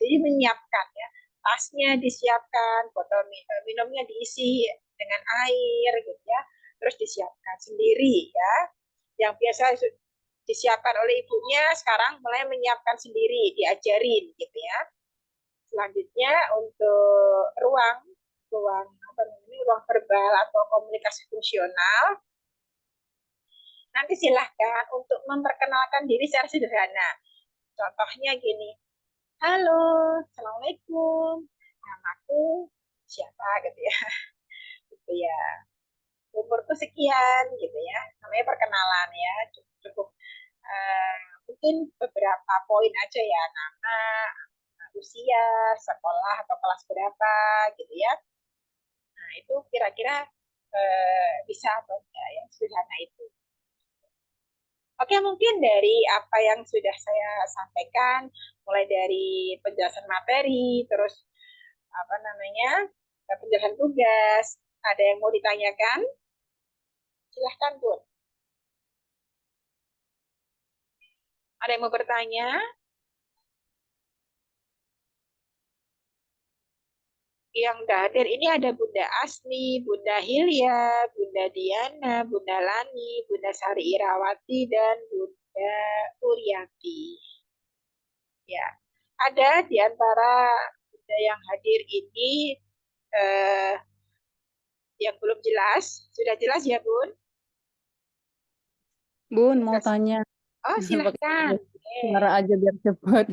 jadi menyiapkan ya, tasnya disiapkan, botol minumnya diisi dengan air gitu ya, terus disiapkan sendiri ya. Yang biasa disiapkan oleh ibunya sekarang mulai menyiapkan sendiri, diajarin gitu ya. Selanjutnya untuk ruang ruang apa namanya, ruang verbal atau komunikasi fungsional, nanti silahkan untuk memperkenalkan diri secara sederhana. Contohnya gini, halo, assalamualaikum, namaku siapa gitu ya, umurku sekian gitu ya, namanya perkenalan ya, cukup Eh, Mungkin beberapa poin aja ya, nama, usia, sekolah atau kelas berapa gitu ya. Nah, itu kira-kira bisa atau enggak yang sederhana itu. Oke, mungkin dari apa yang sudah saya sampaikan, mulai dari penjelasan materi, terus apa namanya, penjelasan tugas, ada yang mau ditanyakan? Silahkan, Bu. Ada yang mau bertanya? Yang nggak hadir ini ada Bunda Asni, Bunda Hilya, Bunda Diana, Bunda Lani, Bunda Sari Irawati, dan Bunda Uriati. Ya, ada di antara Bunda yang hadir ini eh, yang belum jelas. Sudah jelas ya, Bun? Bun, mau Jelas. tanya. Oh, Pakai silahkan. suara aja biar cepet.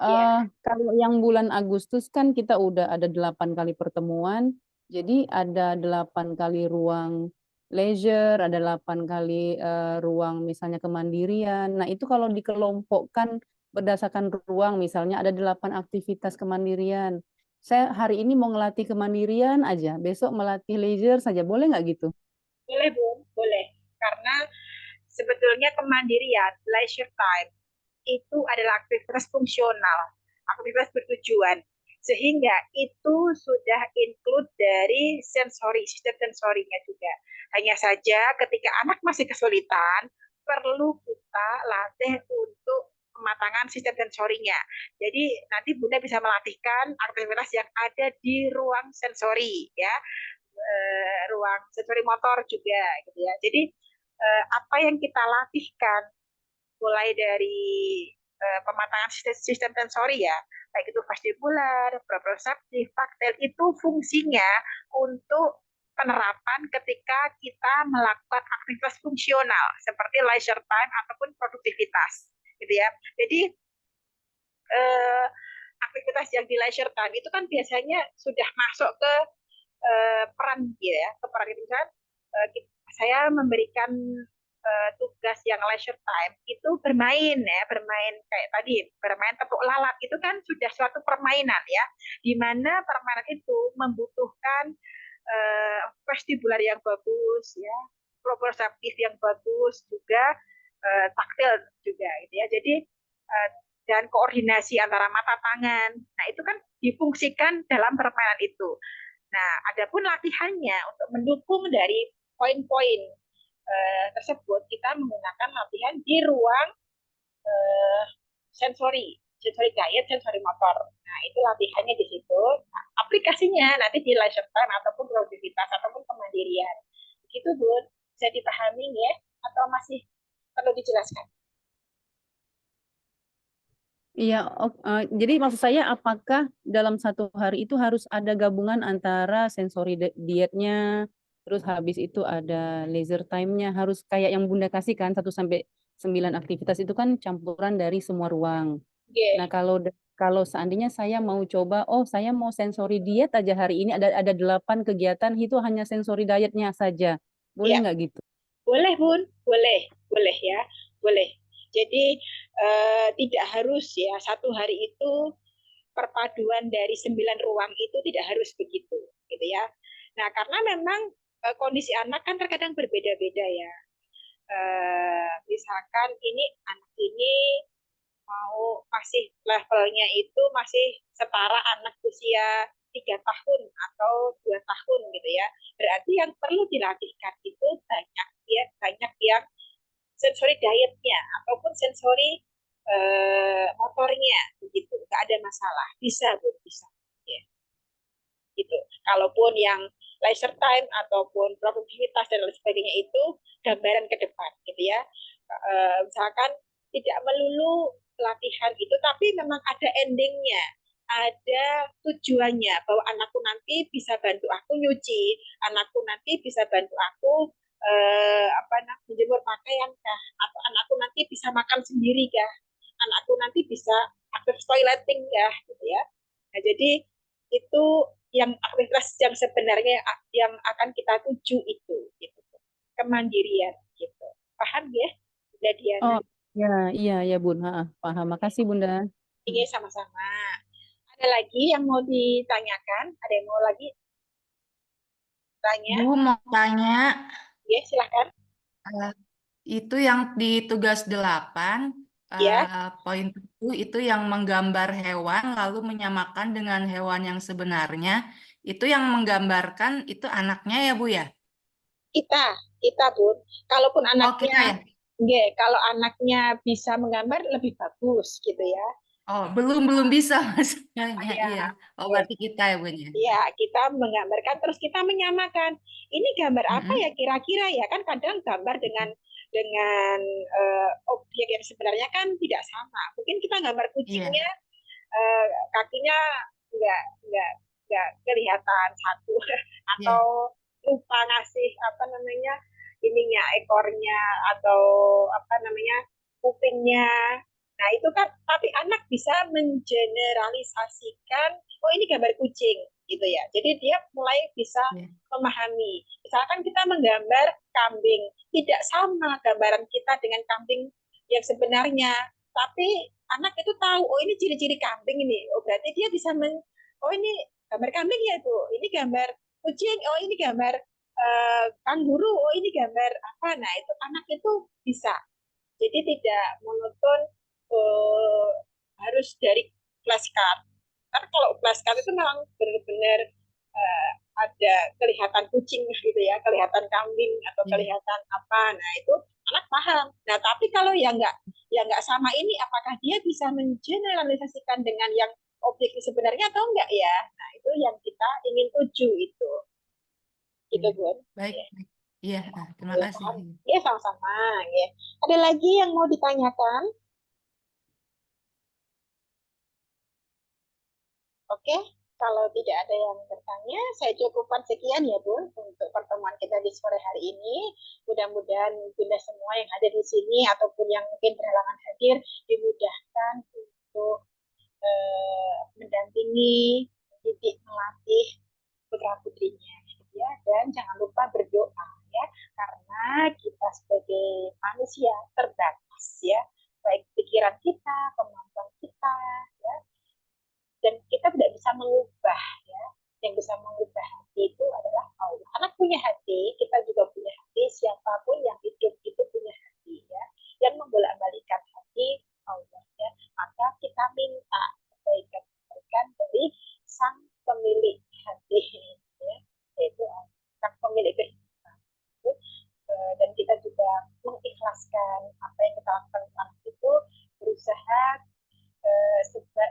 Ya, Kalau yang bulan Agustus kan kita udah ada 8 kali pertemuan, jadi ada 8 kali ruang leisure, ada 8 kali ruang misalnya kemandirian. Nah itu kalau dikelompokkan berdasarkan ruang, misalnya ada 8 aktivitas kemandirian. Saya hari ini mau ngelatih kemandirian aja, besok melatih leisure saja, boleh nggak gitu? boleh, Bun. Boleh. Karena sebetulnya kemandirian, leisure time, itu adalah aktivitas fungsional, aktivitas bertujuan. Sehingga itu sudah include dari sensori, sistem sensorinya juga. Hanya saja ketika anak masih kesulitan, perlu kita latih untuk pematangan sistem sensorinya. Jadi nanti Bunda bisa melatihkan aktivitas yang ada di ruang sensori ya, ruang sensori motor juga gitu ya. Jadi apa yang kita latihkan mulai dari pematangan sistem sensori ya, baik itu vestibular, proprioseptif, taktil, itu fungsinya untuk penerapan ketika kita melakukan aktivitas fungsional seperti leisure time ataupun produktivitas, gitu ya. Jadi eh, aktivitas yang di leisure time itu kan biasanya sudah masuk ke peran gitu ya, ke peran itu kan saya memberikan tugas yang leisure time itu bermain ya, bermain kayak tadi, bermain tepuk lalat itu kan sudah suatu permainan ya, di mana permainan itu membutuhkan vestibular yang bagus ya, proprioseptif yang bagus juga, taktil juga gitu ya. Jadi dan koordinasi antara mata tangan. Nah, itu kan difungsikan dalam permainan itu. Nah, adapun latihannya untuk mendukung dari poin-poin tersebut, kita menggunakan latihan di ruang eh, sensori, sensori gait, sensori motor. Nah, itu latihannya di situ. Nah, aplikasinya nanti di leisure time ataupun produktivitas ataupun kemandirian. Begitu, Bun. Bisa dipahami ya? Atau masih perlu dijelaskan? Iya, jadi maksud saya apakah dalam satu hari itu harus ada gabungan antara sensori dietnya, terus habis itu ada leisure time-nya, harus kayak yang Bunda kasih kan 1 sampai 9 aktivitas itu kan campuran dari semua ruang. Nah, Oke, kalau seandainya saya mau coba, oh saya mau sensori diet aja hari ini ada 8 kegiatan itu hanya sensori dietnya saja. Boleh iya. nggak gitu? Boleh, Bun. Boleh. Boleh ya. Boleh. Jadi tidak harus ya satu hari itu perpaduan dari 9 ruang itu tidak harus begitu, gitu ya. Nah, karena memang kondisi anak kan terkadang berbeda-beda ya. Misalkan ini anak ini mau masih levelnya itu masih setara anak usia 3 tahun atau 2 tahun gitu ya. Berarti yang perlu dilatihkan itu banyak ya, banyak yang sensori dietnya ataupun sensori motornya begitu, nggak ada masalah, bisa Bu, bisa ya gitu. Kalaupun yang leisure time ataupun produktivitas dan lain sebagainya itu gambaran ke depan gitu ya. Misalkan tidak melulu latihan itu, tapi memang ada endingnya, ada tujuannya bahwa anakku nanti bisa bantu aku nyuci, anakku nanti bisa bantu aku menjemur pakaian kah, atau anakku nanti bisa makan sendiri kah, anakku nanti bisa aktif toileting kah, gitu ya. Nah, jadi itu yang aktivitas yang sebenarnya yang akan kita tuju itu, gitu. Kemandirian, gitu. Paham ya? Bunda Diana. Oh, ya, iya Bun. Paham. Makasih Bunda. Ini sama-sama. Ada lagi yang mau ditanyakan? Ada yang mau lagi tanya? Bu mau tanya, Ya, silahkan. eh, itu yang di tugas 8, Ya, poin 1 itu yang menggambar hewan lalu menyamakan dengan hewan yang sebenarnya. Itu yang menggambarkan itu anaknya ya Bu ya? kita Bun. Kalaupun Oh kita anaknya, ya? kalau anaknya bisa menggambar lebih bagus gitu ya. Oh belum bisa maksudnya. Ya, Iya. Oh berarti kita ya Bu ya? ya, kita menggambarkan terus kita menyamakan. Ini gambar apa ya Mm-mm. kira-kira ya kan kadang gambar dengan objek yang sebenarnya kan tidak sama. Mungkin kita gambar Iya, kucingnya kakinya nggak nggak nggak kelihatan satu iya, atau lupa ngasih apa namanya ininya ekornya atau apa namanya kupingnya. Nah itu kan tapi anak bisa mengeneralisasikan oh ini gambar kucing gitu ya. Jadi dia mulai bisa iya, memahami. Misalkan kita menggambar kambing, tidak sama gambaran kita dengan kambing yang sebenarnya. Tapi anak itu tahu, oh ini ciri-ciri kambing ini. Oh berarti dia bisa oh ini gambar kambing ya itu. Ini gambar kucing, oh ini gambar kanguru, oh ini gambar apa. Nah itu anak itu bisa. Jadi tidak monoton eh, harus dari flashcard. Karena kalau flashcard itu memang benar-benar ada kelihatan kucing gitu ya, kelihatan kambing atau iya. kelihatan apa. Nah itu anak paham. Nah tapi kalau yang nggak sama ini, apakah dia bisa mengeneralisasikan dengan yang objek sebenarnya atau enggak ya? Nah itu yang kita ingin tuju itu, gitu Iya. Bun. Baik, Ya, baik. Iya, terima ya, kasih. paham. Ya sama-sama. Ya. Ada lagi yang mau ditanyakan? Oke, kalau tidak ada yang bertanya, saya cukupkan sekian ya Bun untuk pertemuan kita di sore hari ini. Mudah-mudahan Bunda semua yang ada di sini ataupun yang mungkin berhalangan hadir dimudahkan untuk mendampingi, didik, melatih putra putrinya. Ya, dan jangan lupa berdoa ya, karena kita sebagai manusia terbatas ya, baik pikiran kita, kemampuan kita, ya, dan kita tidak bisa mengubah ya, yang bisa mengubah hati itu adalah Allah. Anak punya hati, kita juga punya hati, siapapun yang hidup itu punya hati ya, yang membolak-balikkan hati Allah ya. Maka kita minta kebaikan-kebaikan dari sang pemilik hati ya, yaitu sang pemilik kehidupan. Dan kita juga mengikhlaskan apa yang kita lakukan anak itu, berusaha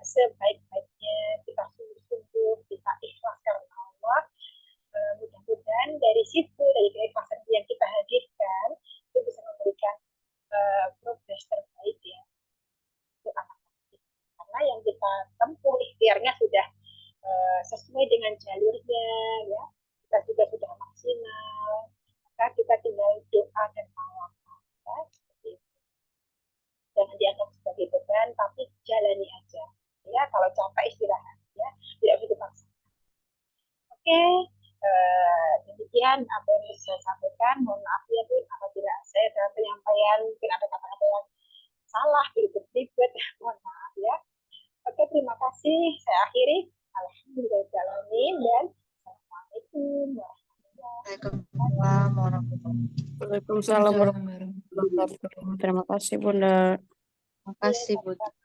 sebaik-baiknya kita sungguh-sungguh kita ikhlas karena Allah. Mudah-mudahan dari situ dari keikhlasan yang kita hadirkan itu bisa memberikan progres terbaik ya untuk anak-anak kita. Karena yang kita tempuh ikhtiarnya sudah sesuai dengan jalurnya ya, kita juga sudah maksimal, maka kita tinggal doa dan tawakal ya, seperti itu. Jangan dianggap sebagai beban tapi jalani aja ya, kalau capek istirahat ya, tidak usah dipaksa. Oke, demikian apa yang bisa saya sampaikan. Mohon maaf ya Bu apabila saya dalam penyampaian mungkin ada kata-kata yang salah, belibet-belibet, mohon maaf ya. Oke, terima kasih, saya akhiri. Alhamdulillahirrahmanirrahim dan Assalamualaikum warahmatullahi Waalaikumsalam warahmatullahi Waalaikumsalam Waalaikumsalam warahmatullahi warahmatullahi wabarakatuh. Terima kasih Bunda. wabarakatuh. Makasih, Bu. wabarakatuh.